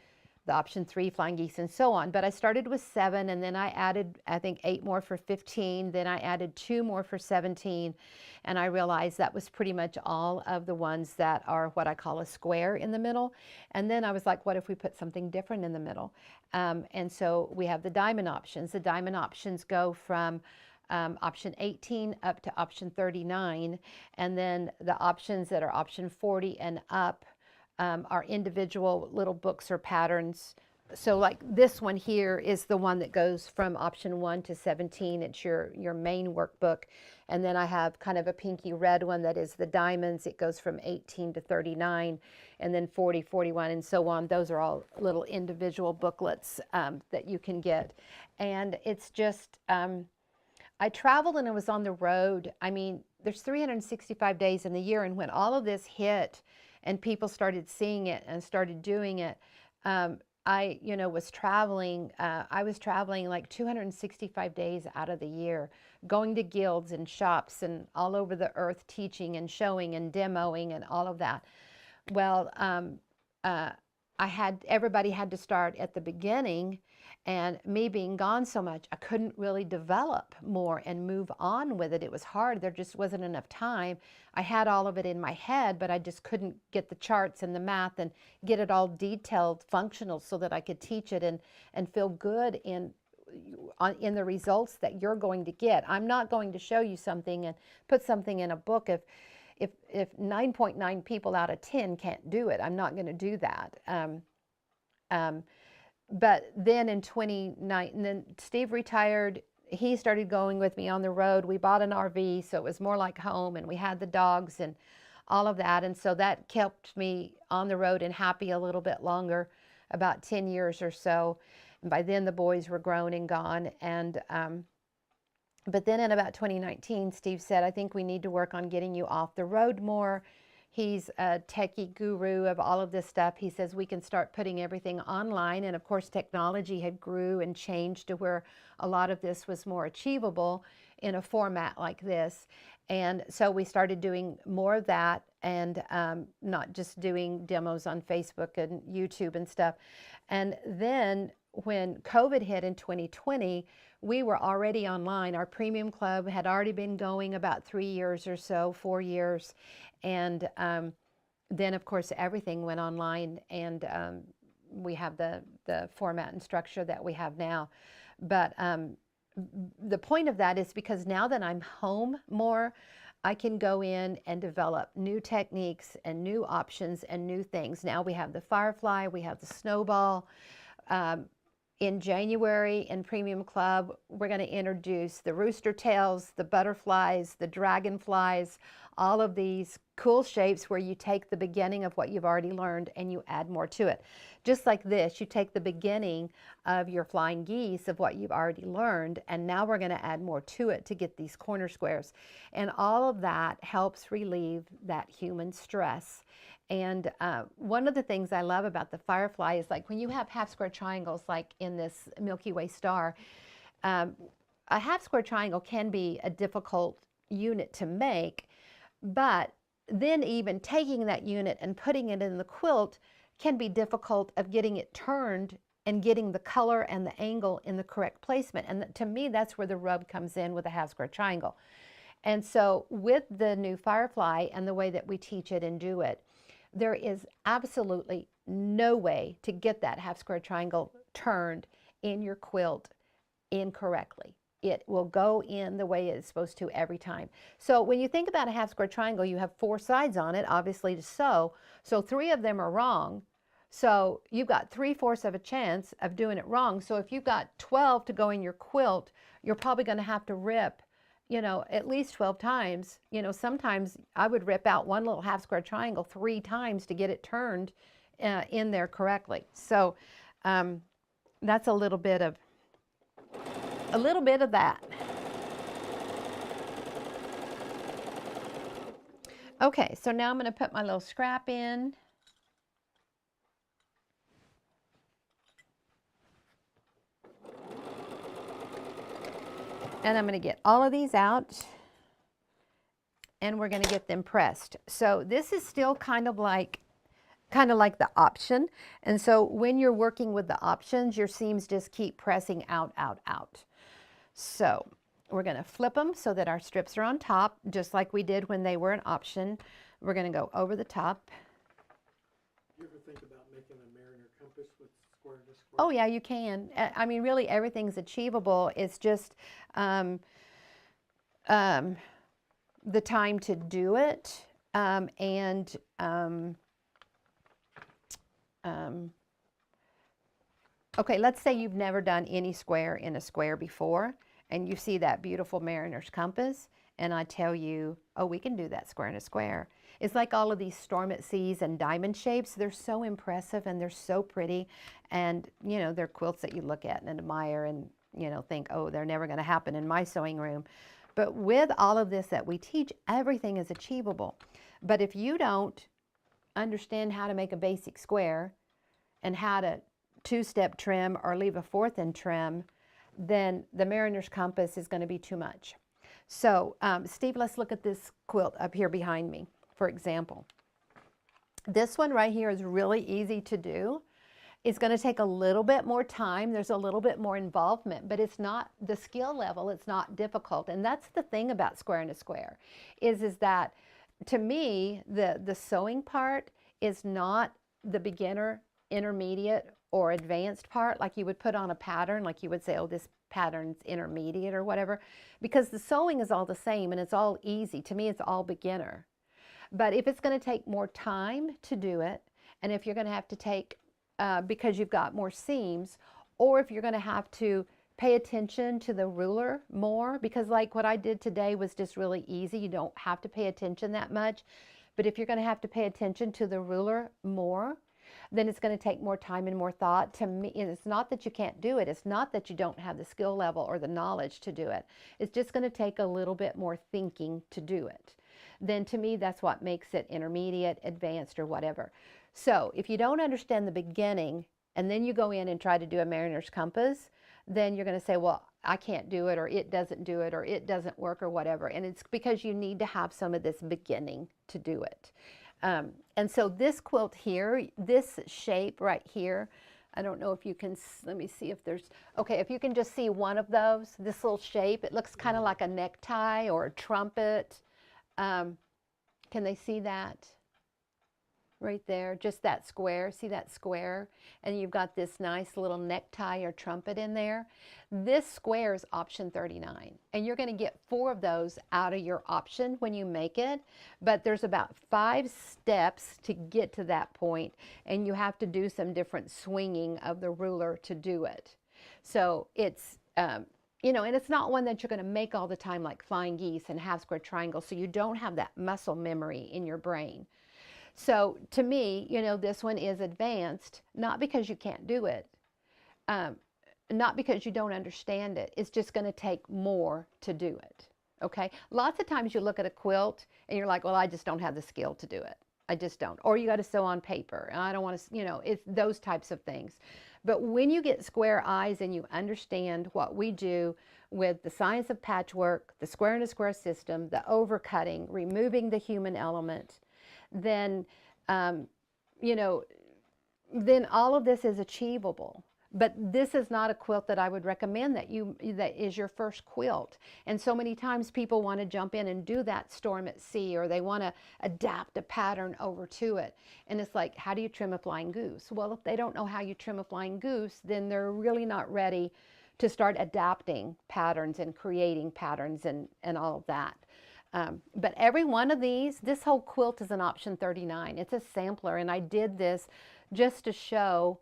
the option 3, flying geese, and so on. But I started with 7, and then I added, I think, 8 more for 15. Then I added 2 more for 17. And I realized that was pretty much all of the ones that are what I call a square in the middle. And then I was like, what if we put something different in the middle? And so we have the diamond options. The diamond options go from option 18 up to option 39. And then the options that are option 40 and up are individual little books or patterns so like this one here is the one that goes from option 1 to 17. It's your main workbook. And then I have kind of a pinky red one that is the diamonds. It goes from 18 to 39, and then 40, 41, and so on. Those are all little individual booklets that you can get. And it's just, I traveled and I was on the road. I mean, there's 365 days in the year, and when all of this hit and people started seeing it and started doing it, I, was traveling. I was traveling like 265 days out of the year, going to guilds and shops and all over the earth, teaching and showing and demoing and all of that. Well, everybody had to start at the beginning, and me being gone so much, I couldn't really develop more and move on with it. It was hard. There just wasn't enough time. I had all of it in my head, but I just couldn't get the charts and the math and get it all detailed, functional, so that I could teach it and feel good in the results that you're going to get. I'm not going to show you something and put something in a book if 9.9 people out of 10 can't do it. I'm not going to do that. But then in 29, and then Steve retired. He started going with me on the road. We bought an RV, so it was more like home, and we had the dogs and all of that. And so that kept me on the road and happy a little bit longer, about 10 years or so. And by then the boys were grown and gone. And but then in about 2019, Steve said, I think we need to work on getting you off the road more. He's a techie guru of all of this stuff. He says we can start putting everything online. And of course, technology had grew and changed to where a lot of this was more achievable in a format like this. And so we started doing more of that, and not just doing demos on Facebook and YouTube and stuff. And then when COVID hit in 2020, we were already online. Our premium club had already been going about 3 years or so, 4 years. And then, of course, everything went online, and we have the format and structure that we have now. But the point of that is because now that I'm home more, I can go in and develop new techniques and new options and new things. Now we have the firefly, we have the snowball. In January in Premium Club, we're going to introduce the rooster tails, the butterflies, the dragonflies, all of these cool shapes where you take the beginning of what you've already learned and you add more to it. Just like this, you take the beginning of your flying geese of what you've already learned, and now we're going to add more to it to get these corner squares. And all of that helps relieve that human stress. And one of the things I love about the firefly is, like, when you have half square triangles, like in this Milky Way star, a half square triangle can be a difficult unit to make, but then even taking that unit and putting it in the quilt can be difficult of getting it turned and getting the color and the angle in the correct placement. And to me, that's where the rub comes in with a half square triangle. And so with the new firefly and the way that we teach it and do it, there is absolutely no way to get that half square triangle turned in your quilt incorrectly. It will go in the way it's supposed to every time. So when you think about a half square triangle, you have 4 sides on it, obviously, to sew. So 3 of them are wrong. So you've got 3/4 of a chance of doing it wrong. So if you've got 12 to go in your quilt, you're probably going to have to rip, at least 12 times. Sometimes I would rip out one little half square triangle 3 times to get it turned in there correctly. So that's a little bit of that. Okay, so now I'm going to put my little scrap in. And I'm going to get all of these out, and we're going to get them pressed. So this is still kind of like the option. And so when you're working with the options, your seams just keep pressing out, out, out. So we're going to flip them so that our strips are on top, just like we did when they were an option. We're going to go over the top. You ever think about making a mariner compass with square to square? Oh yeah, you can. I mean, really everything's achievable. It's just the time to do it, Okay, let's say you've never done any square in a square before, and you see that beautiful mariner's compass, and I tell you, oh, we can do that square in a square. It's like all of these storm at seas and diamond shapes. They're so impressive and they're so pretty, and you know, they're quilts that you look at and admire and you know, think, oh, they're never going to happen in my sewing room. But with all of this that we teach, everything is achievable. But if you don't understand how to make a basic square and how to two-step trim or leave a fourth in trim, then the mariner's compass is going to be too much. So Steve, let's look at this quilt up here behind me, for example. This one right here is really easy to do. It's going to take a little bit more time. There's a little bit more involvement, but it's not the skill level. It's not difficult. And that's the thing about square in a square is that to me, the sewing part is not the beginner, intermediate, or advanced part like you would put on a pattern, like you would say, oh, this pattern's intermediate or whatever, because the sewing is all the same and it's all easy. To me, it's all beginner. But if it's going to take more time to do it, and if you're going to have to take, because you've got more seams, or if you're going to have to pay attention to the ruler more, because like what I did today was just really easy. You don't have to pay attention that much. But if you're going to have to pay attention to the ruler more, then it's going to take more time and more thought. To me, and it's not that you can't do it. It's not that you don't have the skill level or the knowledge to do it. It's just going to take a little bit more thinking to do it. Then to me, that's what makes it intermediate, advanced, or whatever. So if you don't understand the beginning and then you go in and try to do a mariner's compass, then you're going to say, well, I can't do it, or it doesn't do it, or it doesn't work, or whatever. And it's because you need to have some of this beginning to do it. And so this quilt here, this shape right here, I don't know if you can, let me see if there's, okay, if you can just see one of those, this little shape, it looks kind of like a necktie or a trumpet. Can they see that? Right there, just that square, see that square? And you've got this nice little necktie or trumpet in there. This square is option 39, and you're going to get 4 of those out of your option when you make it, but there's about 5 steps to get to that point, and you have to do some different swinging of the ruler to do it. So it's, you know, and it's not one that you're going to make all the time like flying geese and half square triangles, so you don't have that muscle memory in your brain. So to me, you know, this one is advanced, not because you can't do it, not because you don't understand it. It's just going to take more to do it. Okay. Lots of times you look at a quilt and you're like, well, I just don't have the skill to do it. I just don't. Or you got to sew on paper and I don't want to, you know, it's those types of things. But when you get square eyes and you understand what we do with the science of patchwork, the square in a square system, the overcutting, removing the human element, then, you know, then all of this is achievable. But this is not a quilt that I would recommend that is your first quilt. And so many times people want to jump in and do that storm at sea, or they want to adapt a pattern over to it. And it's like, how do you trim a flying goose? Well, if they don't know how you trim a flying goose, then they're really not ready to start adapting patterns and creating patterns and all of that. But every one of these, this whole quilt is an option 39. It's a sampler, and I did this just to show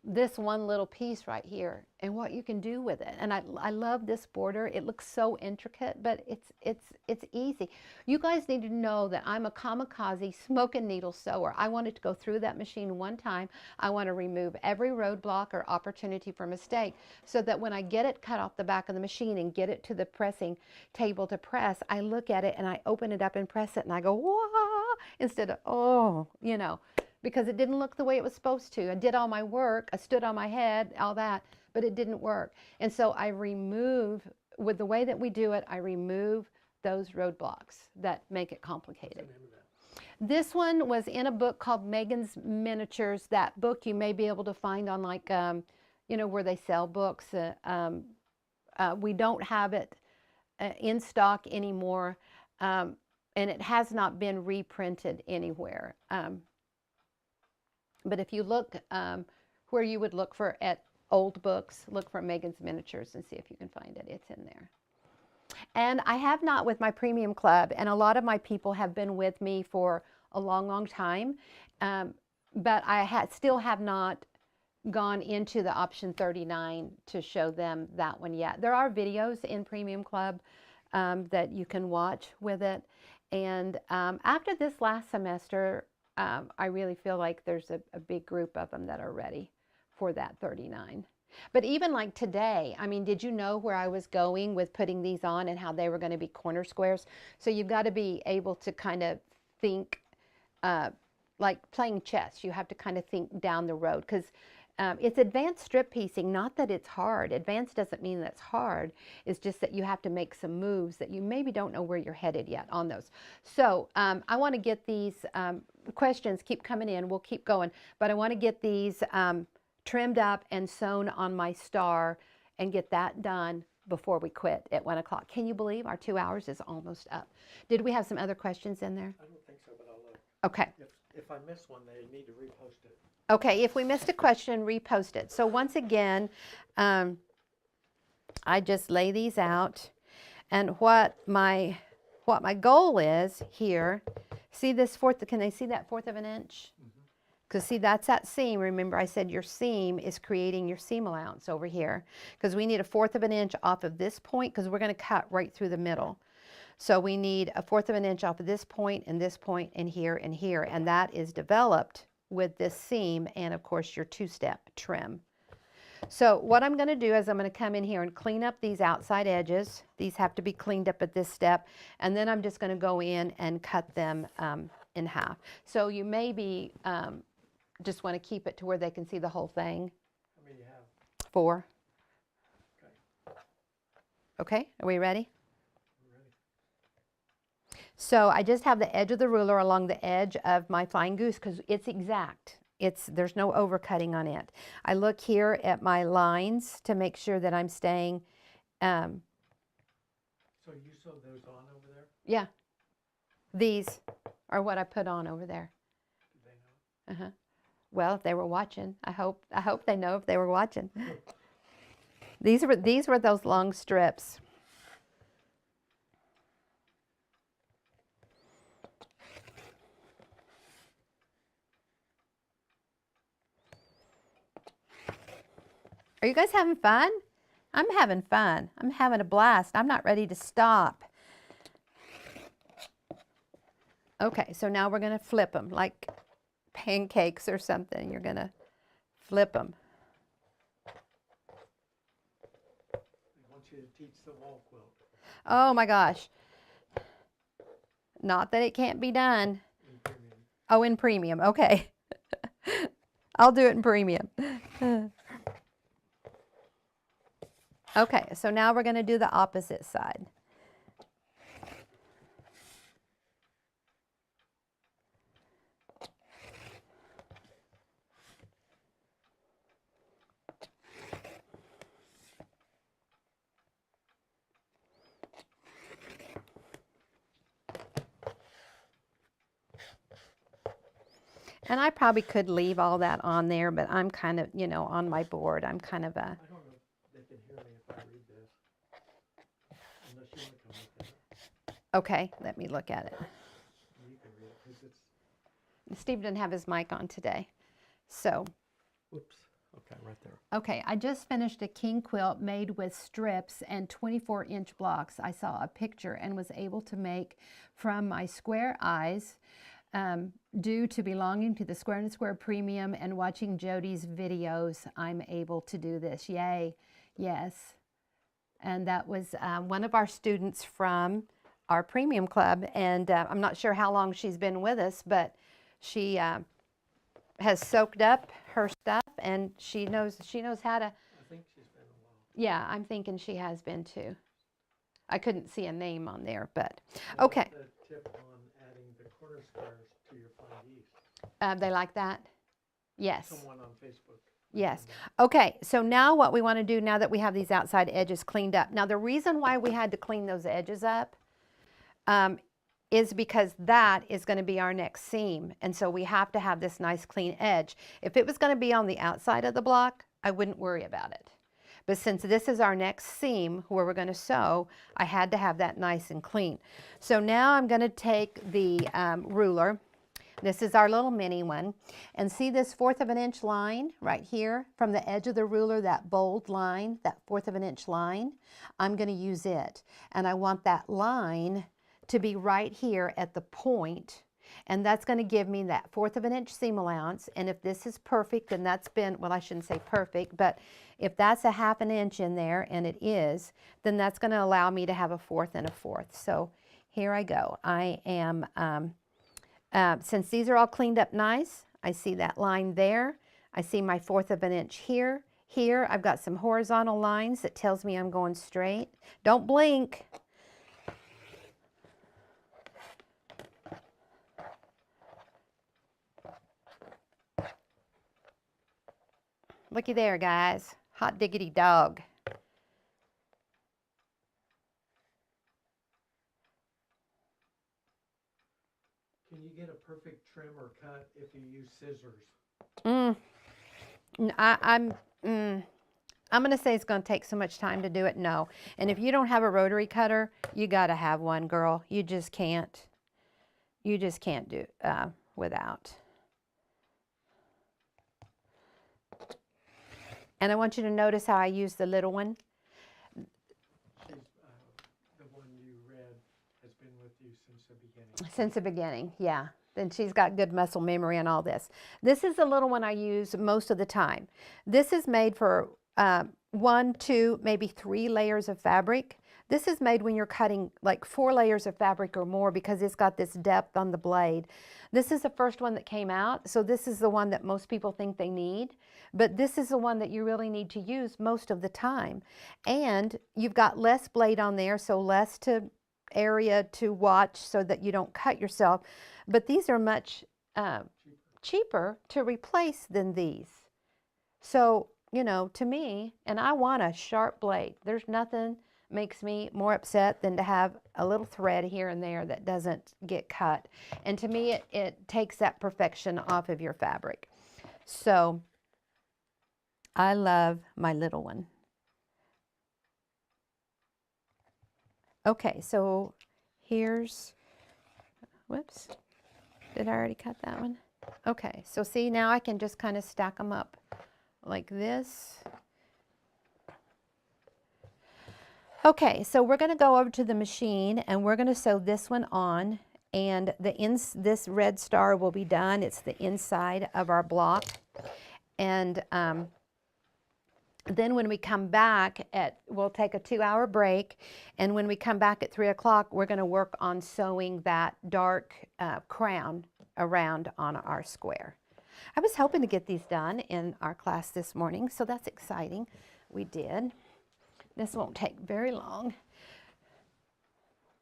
this one little piece right here and what you can do with it. And I love this border. It looks so intricate, but it's easy. You guys need to know that I'm a kamikaze smoke and needle sewer. I wanted to go through that machine one time. I want to remove every roadblock or opportunity for mistake, so that when I get it cut off the back of the machine and get it to the pressing table to press, I look at it and I open it up and press it and I go, wah, instead of, oh, you know, because it didn't look the way it was supposed to. I did all my work, I stood on my head, all that, but it didn't work. And so I remove, with the way that we do it, I remove those roadblocks that make it complicated. This one was in a book called Megan's Miniatures. That book you may be able to find on like, you know, where they sell books. We don't have it in stock anymore, and it has not been reprinted anywhere. But if you look where you would look for at old books, look for Megan's Miniatures and see if you can find it. It's in there. And I have not with my premium club, and a lot of my people have been with me for a long, long time, but I still have not gone into the option 39 to show them that one yet. There are videos in Premium Club that you can watch with it. And after this last semester, I really feel like there's a big group of them that are ready for that 39. But even like today, I mean, did you know where I was going with putting these on and how they were going to be corner squares? So you've got to be able to kind of think like playing chess. You have to kind of think down the road because it's advanced strip piecing, not that it's hard. Advanced doesn't mean that's hard. It's just that you have to make some moves that you maybe don't know where you're headed yet on those. So I want to get these questions keep coming in. We'll keep going. But I want to get these trimmed up and sewn on my star and get that done before we quit at 1 o'clock. Can you believe our 2 hours is almost up? Did we have some other questions in there? I don't think so, but I'll look. Okay. If I miss one, they need to repost it. Okay, if we missed a question, repost it. So once again, I just lay these out, and what my goal is here. See this fourth? Can they see that 1/4 of an inch? Because see, that's that seam. Remember, I said your seam is creating your seam allowance over here. Because we need a 1/4 of an inch off of this point, because we're going to cut right through the middle. So we need a 1/4 of an inch off of this point, and here, and here, and that is developed with this seam and of course your 2-step trim. So what I'm going to do is I'm going to come in here and clean up these outside edges. These have to be cleaned up at this step, and then I'm just going to go in and cut them in half. So you maybe just want to keep it to where they can see the whole thing. How many you have? 4. Okay. Okay, are we ready? I'm ready. So I just have the edge of the ruler along the edge of my flying goose because it's exact. There's no overcutting on it. I look here at my lines to make sure that I'm staying. So you sewed those on over there? Yeah, these are what I put on over there. Did they know? Well, if they were watching, I hope they know if they were watching. These were those long strips. Are you guys having fun? I'm having fun. I'm having a blast. I'm not ready to stop. Okay, so now we're going to flip them like pancakes or something. You're going to flip them. I want you to teach the wall quilt. Oh my gosh. Not that it can't be done. In premium. Oh, in premium. Okay. I'll do it in premium. Okay, so now we're going to do the opposite side. And I probably could leave all that on there, but I'm kind of, on my board. I'm kind of a... I don't know if they can hear me if I read this. Unless you want to come look at it. Okay, let me look at it. You can read it because it's... Steve didn't have his mic on today. So, Oops. Okay, right there. okay, I just finished a king quilt made with strips and 24-inch blocks. I saw a picture and was able to make from my square eyes. Due to belonging to the Square and Square Premium and watching Jody's videos, I'm able to do this. Yay. Yes. And that was one of our students from our Premium Club. And I'm not sure how long she's been with us, but she has soaked up her stuff and she knows how to. I think she's been a while. Yeah, I'm thinking she has been too. I couldn't see a name on there, but What okay. about the tip on adding the corner squares to your flying geese? They like that? Yes. Someone on Facebook. Yes. Okay, so now what we want to do now that we have these outside edges cleaned up. Now the reason why we had to clean those edges up is because that is going to be our next seam. And so we have to have this nice clean edge. If it was going to be on the outside of the block, I wouldn't worry about it. But since this is our next seam where we're going to sew, I had to have that nice and clean. So now I'm going to take the ruler. This is our little mini one. And see this 1/4 of an inch line right here from the edge of the ruler, that bold line, that 1/4 of an inch line? I'm going to use it. And I want that line to be right here at the point. And that's going to give me that 1/4 of an inch seam allowance. And if this is perfect, then that's been, well, I shouldn't say perfect, but if that's a 1/2 inch in there, and it is, then that's going to allow me to have a 1/4 and a 1/4. So here I go. I am, since these are all cleaned up nice, I see that line there. I see my 1/4 of an inch here. Here, I've got some horizontal lines that tells me I'm going straight. Don't blink. Looky there, guys. Hot diggity dog. Can you get a perfect trim or cut if you use scissors? I'm going to say it's going to take so much time to do it. No. And if you don't have a rotary cutter, you got to have one, girl. You just can't. You just can't do without. And I want you to notice how I use the little one. The one you read has been with you since the beginning. Since the beginning, yeah. And she's got good muscle memory and all this. This is the little one I use most of the time. This is made for 1, 2, maybe 3 layers of fabric. This is made when you're cutting like 4 layers of fabric or more because it's got this depth on the blade. This is the first one that came out, so this is the one that most people think they need. But this is the one that you really need to use most of the time. And you've got less blade on there, so less area to watch so that you don't cut yourself. But these are much cheaper to replace than these. So, you know, to me, and I want a sharp blade. There's nothing makes me more upset than to have a little thread here and there that doesn't get cut. And to me, it takes that perfection off of your fabric. So I love my little one. Okay, so here's, whoops, did I already cut that one? Okay, so see, now I can just kind of stack them up like this. Okay, so we're going to go over to the machine and we're going to sew this one on, and this red star will be done. It's the inside of our block. And then when we come back we'll take a 2-hour break, and when we come back at 3 o'clock, we're going to work on sewing that dark crown around on our square. I was hoping to get these done in our class this morning, so that's exciting. We did. This won't take very long.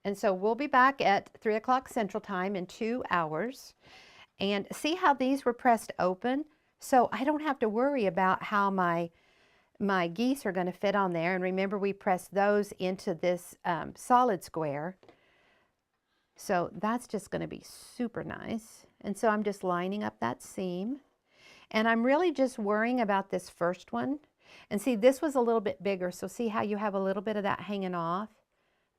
And so we'll be back at 3 o'clock Central Time in 2 hours. And see how these were pressed open? So I don't have to worry about how my geese are going to fit on there. And remember, we pressed those into this solid square. So that's just going to be super nice. And so I'm just lining up that seam. And I'm really just worrying about this first one. And see, this was a little bit bigger. So see how you have a little bit of that hanging off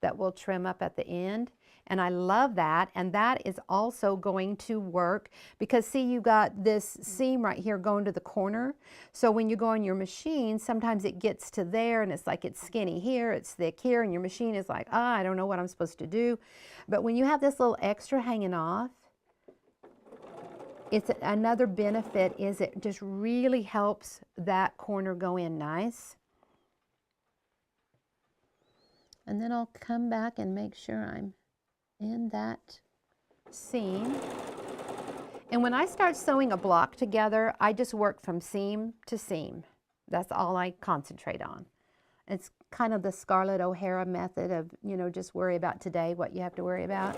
that will trim up at the end. And I love that. And that is also going to work because see, you got this seam right here going to the corner. So when you go on your machine, sometimes it gets to there and it's like it's skinny here, it's thick here, and your machine is like, I don't know what I'm supposed to do. But when you have this little extra hanging off, it's another benefit is it just really helps that corner go in nice. And then I'll come back and make sure I'm in that seam. And when I start sewing a block together, I just work from seam to seam. That's all I concentrate on. It's kind of the Scarlett O'Hara method of, you know, just worry about today what you have to worry about.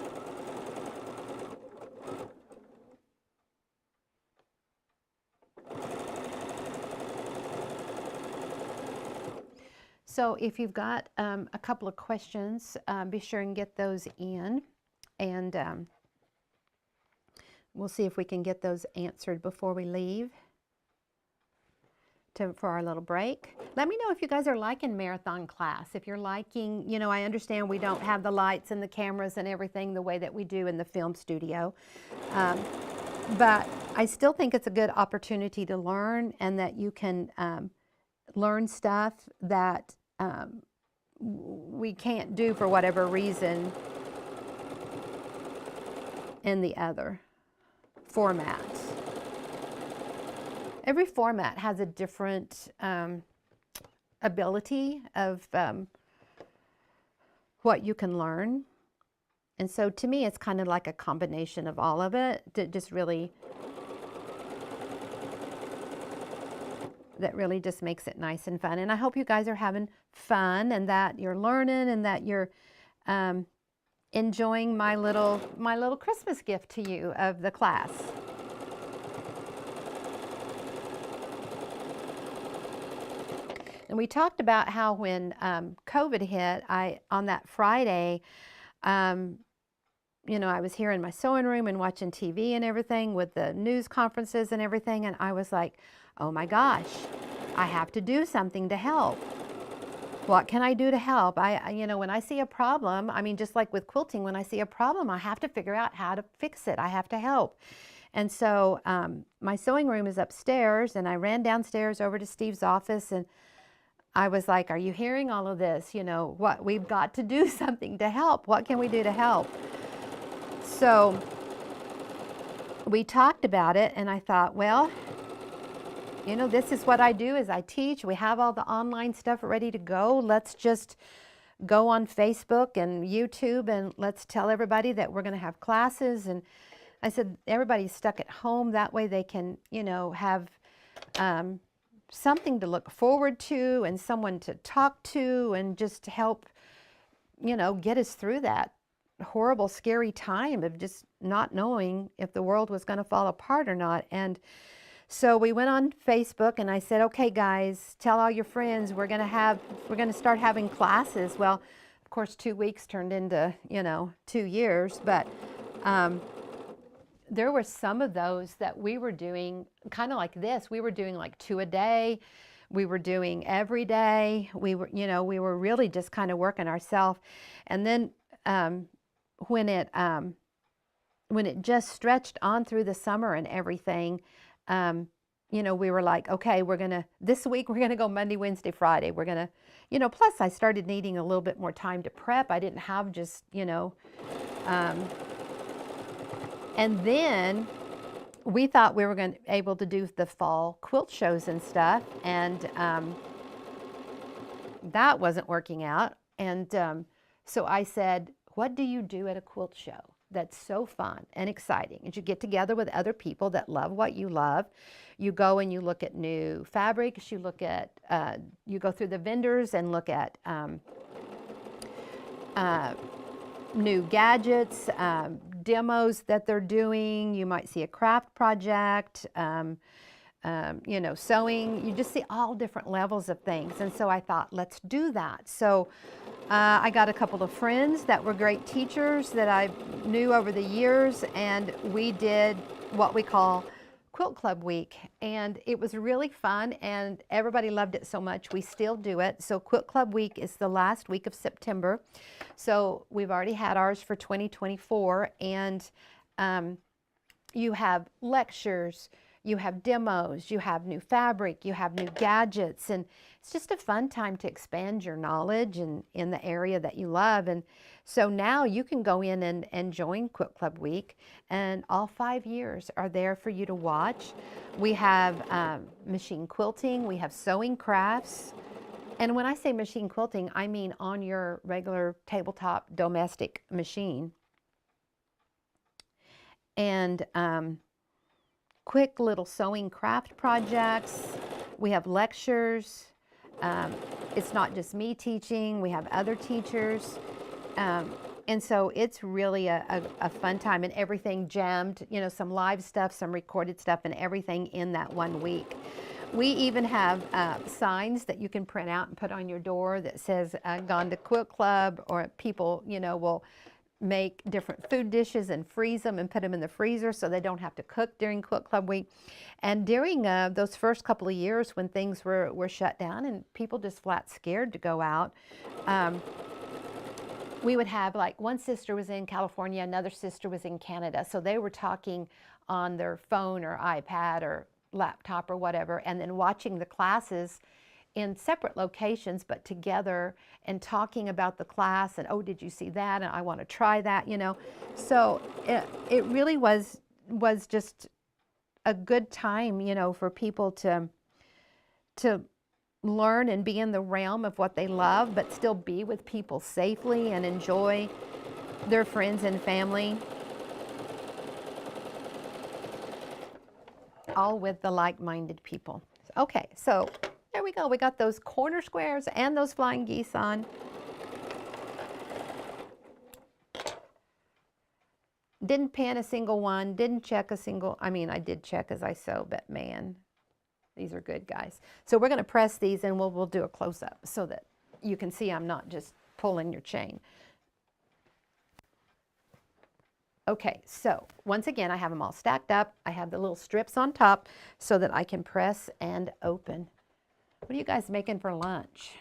So if you've got a couple of questions, be sure and get those in, and we'll see if we can get those answered before we leave for our little break. Let me know if you guys are liking marathon class. If you're liking, you know, I understand we don't have the lights and the cameras and everything the way that we do in the film studio. But I still think it's a good opportunity to learn, and that you can learn stuff that we can't do for whatever reason in the other formats. Every format has a different ability of what you can learn. And so to me, it's kind of like a combination of all of it that really just makes it nice and fun. And I hope you guys are having fun, and that you're learning, and that you're enjoying my little Christmas gift to you of the class. And we talked about how when COVID hit, on that Friday, you know, I was here in my sewing room and watching TV and everything with the news conferences and everything, and I was like, oh my gosh, I have to do something to help. What can I do to help? You know, when I see a problem, I mean, just like with quilting, when I see a problem, I have to figure out how to fix it. I have to help. And so my sewing room is upstairs, and I ran downstairs over to Steve's office, and I was like, are you hearing all of this? You know, what we've got to do something to help. What can we do to help? So we talked about it, and I thought, well, you know, this is what I do is I teach. We have all the online stuff ready to go. Let's just go on Facebook and YouTube, and let's tell everybody that we're going to have classes. And I said, everybody's stuck at home. That way they can, you know, have something to look forward to and someone to talk to, and just to help, you know, get us through that horrible, scary time of just not knowing if the world was going to fall apart or not. And so we went on Facebook, and I said, okay, guys, tell all your friends we're going to start having classes. Well, of course, 2 weeks turned into, you know, 2 years, but there were some of those that we were doing kind of like this. We were doing like 2 a day. We were doing every day. We were, you know, we were really just kind of working ourselves. And then when it just stretched on through the summer and everything, you know, we were like, okay, this week we're gonna go Monday, Wednesday, Friday. We're gonna, you know, plus I started needing a little bit more time to prep. I didn't have just, you know, and then we thought we were going to be able to do the fall quilt shows and stuff, and that wasn't working out. And so I said, what do you do at a quilt show that's so fun and exciting? And you get together with other people that love what you love. You go and you look at new fabrics. You look at, you go through the vendors and look at new gadgets, demos that they're doing. You might see a craft project, you know, sewing. You just see all different levels of things. And so I thought, let's do that. So I got a couple of friends that were great teachers that I knew over the years, and we did what we call Quilt Club Week, and it was really fun, and everybody loved it so much we still do it. So Quilt Club Week is the last week of September. So we've already had ours for 2024, and you have lectures, you have demos, you have new fabric, you have new gadgets, and it's just a fun time to expand your knowledge in the area that you love. And so now you can go in and join Quilt Club Week, and all 5 years are there for you to watch. We have machine quilting, we have sewing crafts, and when I say machine quilting, I mean on your regular tabletop domestic machine. And quick little sewing craft projects. We have lectures. It's not just me teaching, we have other teachers. And so it's really a fun time, and everything jammed, you know, some live stuff, some recorded stuff, and everything in that 1 week. We even have signs that you can print out and put on your door that says gone to Quilt Club, or people, you know, will make different food dishes and freeze them and put them in the freezer so they don't have to cook during Quilt Club Week. And during those first couple of years when things were shut down and people just flat scared to go out, we would have, like, one sister was in California, another sister was in Canada, so they were talking on their phone or iPad or laptop or whatever, and then watching the classes in separate locations but together and talking about the class and, oh, did you see that, and I want to try that, you know. So it really was just a good time, you know, for people to learn and be in the realm of what they love, but still be with people safely and enjoy their friends and family, all with the like-minded people. Okay, so there we go. We got those corner squares and those flying geese on. Didn't pan a single one, didn't check a single, I mean, I did check as I sew, but man, these are good, guys. So we're going to press these and we'll do a close-up so that you can see I'm not just pulling your chain. Okay, so once again, I have them all stacked up. I have the little strips on top so that I can press and open. What are you guys making for lunch?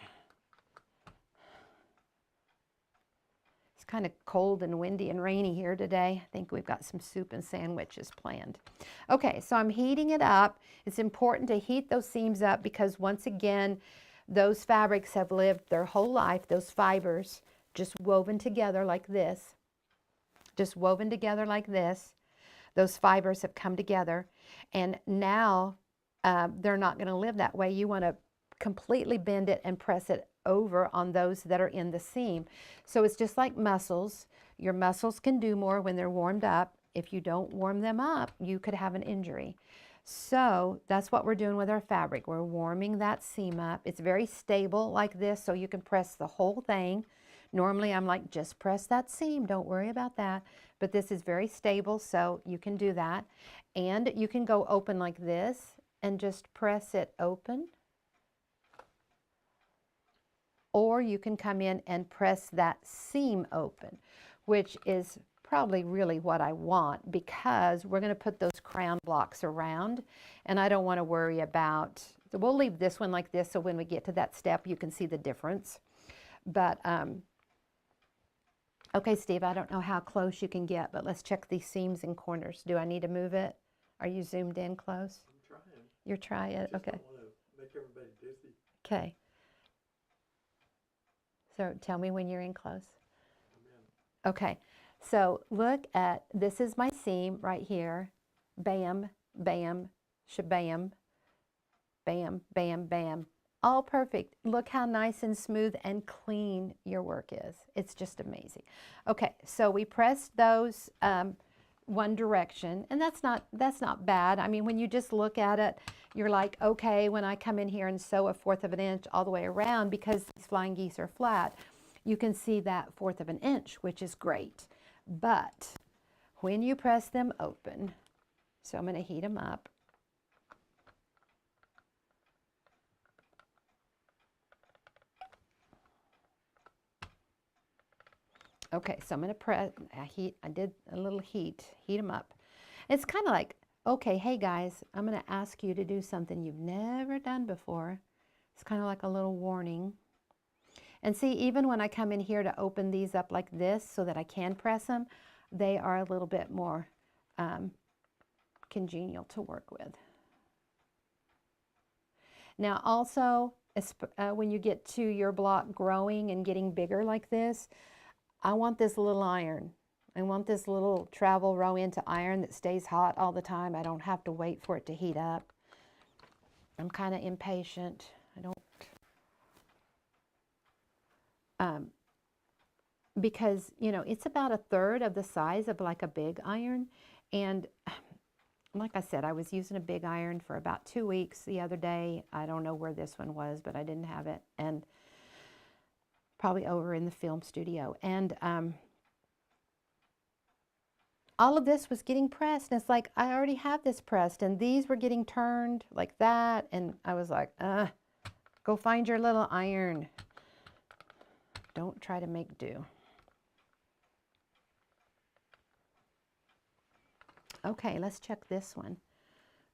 It's kind of cold and windy and rainy here today. I think we've got some soup and sandwiches planned. Okay, so I'm heating it up. It's important to heat those seams up because once again, those fabrics have lived their whole life, those fibers just woven together like this. Just woven together like this. Those fibers have come together, and now they're not going to live that way. You want to completely bend it and press it over on those that are in the seam. So it's just like muscles. Your muscles can do more when they're warmed up. If you don't warm them up, you could have an injury. So that's what we're doing with our fabric. We're warming that seam up. It's very stable like this, so you can press the whole thing. Normally I'm like, just press that seam, don't worry about that. But this is very stable, so you can do that. And you can go open like this and just press it open. Or you can come in and press that seam open, which is probably really what I want because we're going to put those crown blocks around and I don't want to worry about, so we'll leave this one like this so when we get to that step you can see the difference. But okay, Steve, I don't know how close you can get, but let's check these seams and corners. Do I need to move it? Are you zoomed in close? I'm trying. You're trying it? Okay. I don't want to make everybody dizzy. Okay. So tell me when you're in close. I'm in. Okay. So look at, this is my seam right here. Bam, bam, shabam, bam, bam, bam. All perfect. Look how nice and smooth and clean your work is. It's just amazing. Okay, so we pressed those one direction, and that's not bad. I mean, when you just look at it, you're like, okay, when I come in here and sew a 1/4 of an inch all the way around, because these flying geese are flat, you can see that 1/4 of an inch, which is great. But when you press them open, so I'm going to heat them up. Okay, so I'm going to press, I did a little heat them up. It's kind of like, okay, hey guys, I'm going to ask you to do something you've never done before. It's kind of like a little warning. And see, even when I come in here to open these up like this so that I can press them, they are a little bit more congenial to work with. Now also, when you get to your block growing and getting bigger like this, I want this little iron. I want this little travel row into iron that stays hot all the time. I don't have to wait for it to heat up. I'm kind of impatient. I don't, because, you know, it's about 1/3 of the size of like a big iron. And like I said, I was using a big iron for about 2 weeks the other day. I don't know where this one was, but I didn't have it. And probably over in the film studio. And all of this was getting pressed. And it's like, I already have this pressed. And these were getting turned like that. And I was like, go find your little iron. Don't try to make do. Okay, let's check this one.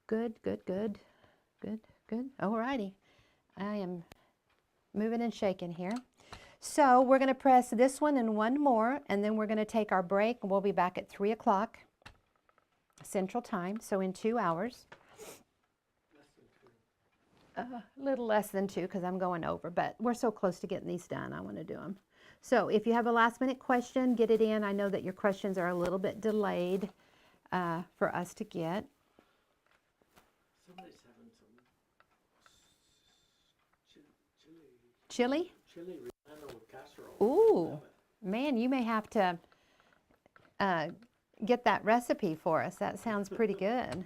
Good, good, good, good, good. Alrighty. I am moving and shaking here. So we're going to press this one and one more, and then we're going to take our break, and we'll be back at 3 o'clock. Central Time, so in 2 hours. Less than 2. A little less than 2 because I'm going over, but we're so close to getting these done. I want to do them. So if you have a last minute question, get it in. I know that your questions are a little bit delayed for us to get. Somebody's having some chili relleno with casserole. Ooh, man, you may have to get that recipe for us. That sounds pretty good.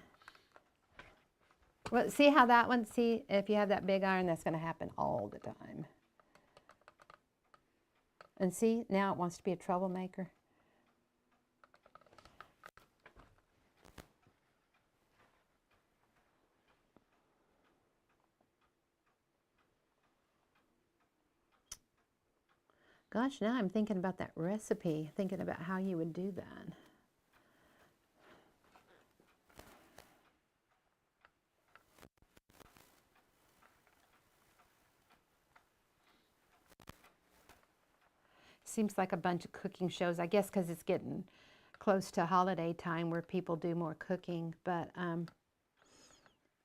Well, see how that one, see if you have that big iron, that's going to happen all the time. And see, now it wants to be a troublemaker. Gosh, now I'm thinking about that recipe, thinking about how you would do that. Seems like a bunch of cooking shows, I guess because it's getting close to holiday time where people do more cooking. But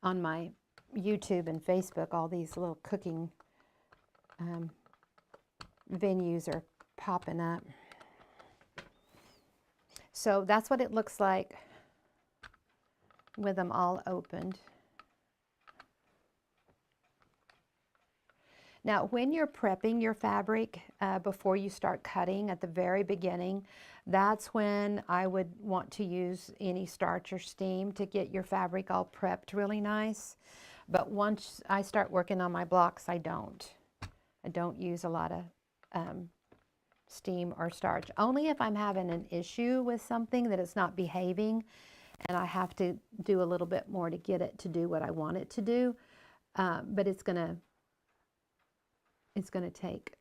on my YouTube and Facebook, all these little cooking venues are popping up. So that's what it looks like with them all opened. Now, when you're prepping your fabric before you start cutting at the very beginning, that's when I would want to use any starch or steam to get your fabric all prepped really nice. But once I start working on my blocks, I don't use a lot of steam or starch. Only if I'm having an issue with something that it's not behaving and I have to do a little bit more to get it to do what I want it to do. But it's gonna take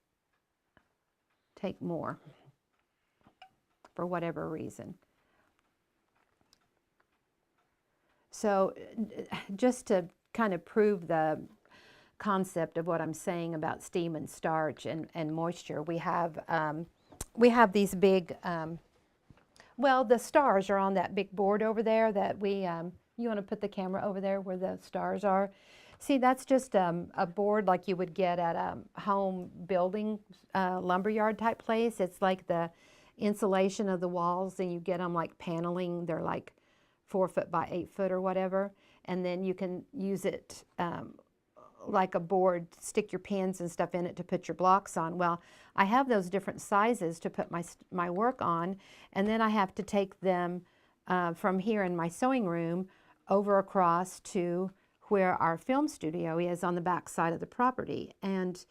more for whatever reason. So just to kind of prove the concept of what I'm saying about steam and starch and moisture, we have these big, well, the stars are on that big board over there that we, you want to put the camera over there where the stars are? See, that's just a board like you would get at a home building lumberyard type place. It's like the insulation of the walls, and you get them like paneling. They're like 4 foot by 8 foot or whatever. And then you can use it like a board, stick your pins and stuff in it to put your blocks on. Well, I have those different sizes to put my work on, and then I have to take them from here in my sewing room over across to where our film studio is on the back side of the property. And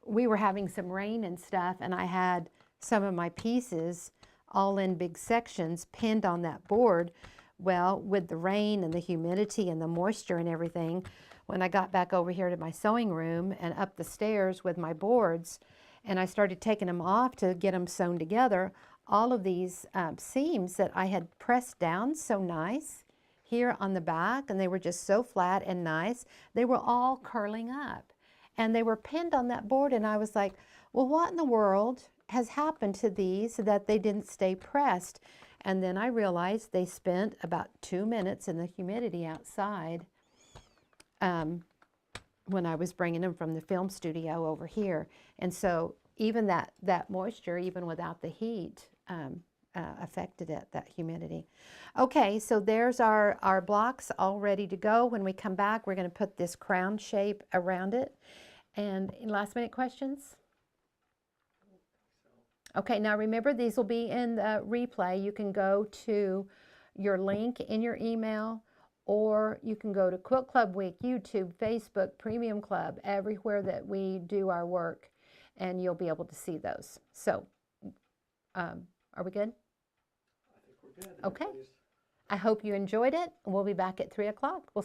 we were having some rain and stuff, and I had some of my pieces all in big sections pinned on that board. Well, with the rain and the humidity and the moisture and everything, when I got back over here to my sewing room and up the stairs with my boards, and I started taking them off to get them sewn together, all of these seams that I had pressed down so nice here on the back, and they were just so flat and nice, they were all curling up. And they were pinned on that board, and I was like, well, what in the world has happened to these that they didn't stay pressed? And then I realized they spent about 2 minutes in the humidity outside when I was bringing them from the film studio over here. And so even that moisture, even without the heat, affected it, that humidity. Okay, so there's our blocks all ready to go. When we come back, we're going to put this crown shape around it. And last minute questions? Okay, now remember, these will be in the replay. You can go to your link in your email, or you can go to Quilt Club Week, YouTube, Facebook, Premium Club, everywhere that we do our work, and you'll be able to see those. So, are we good? I think we're good. Okay. I hope you enjoyed it. We'll be back at 3 o'clock. We'll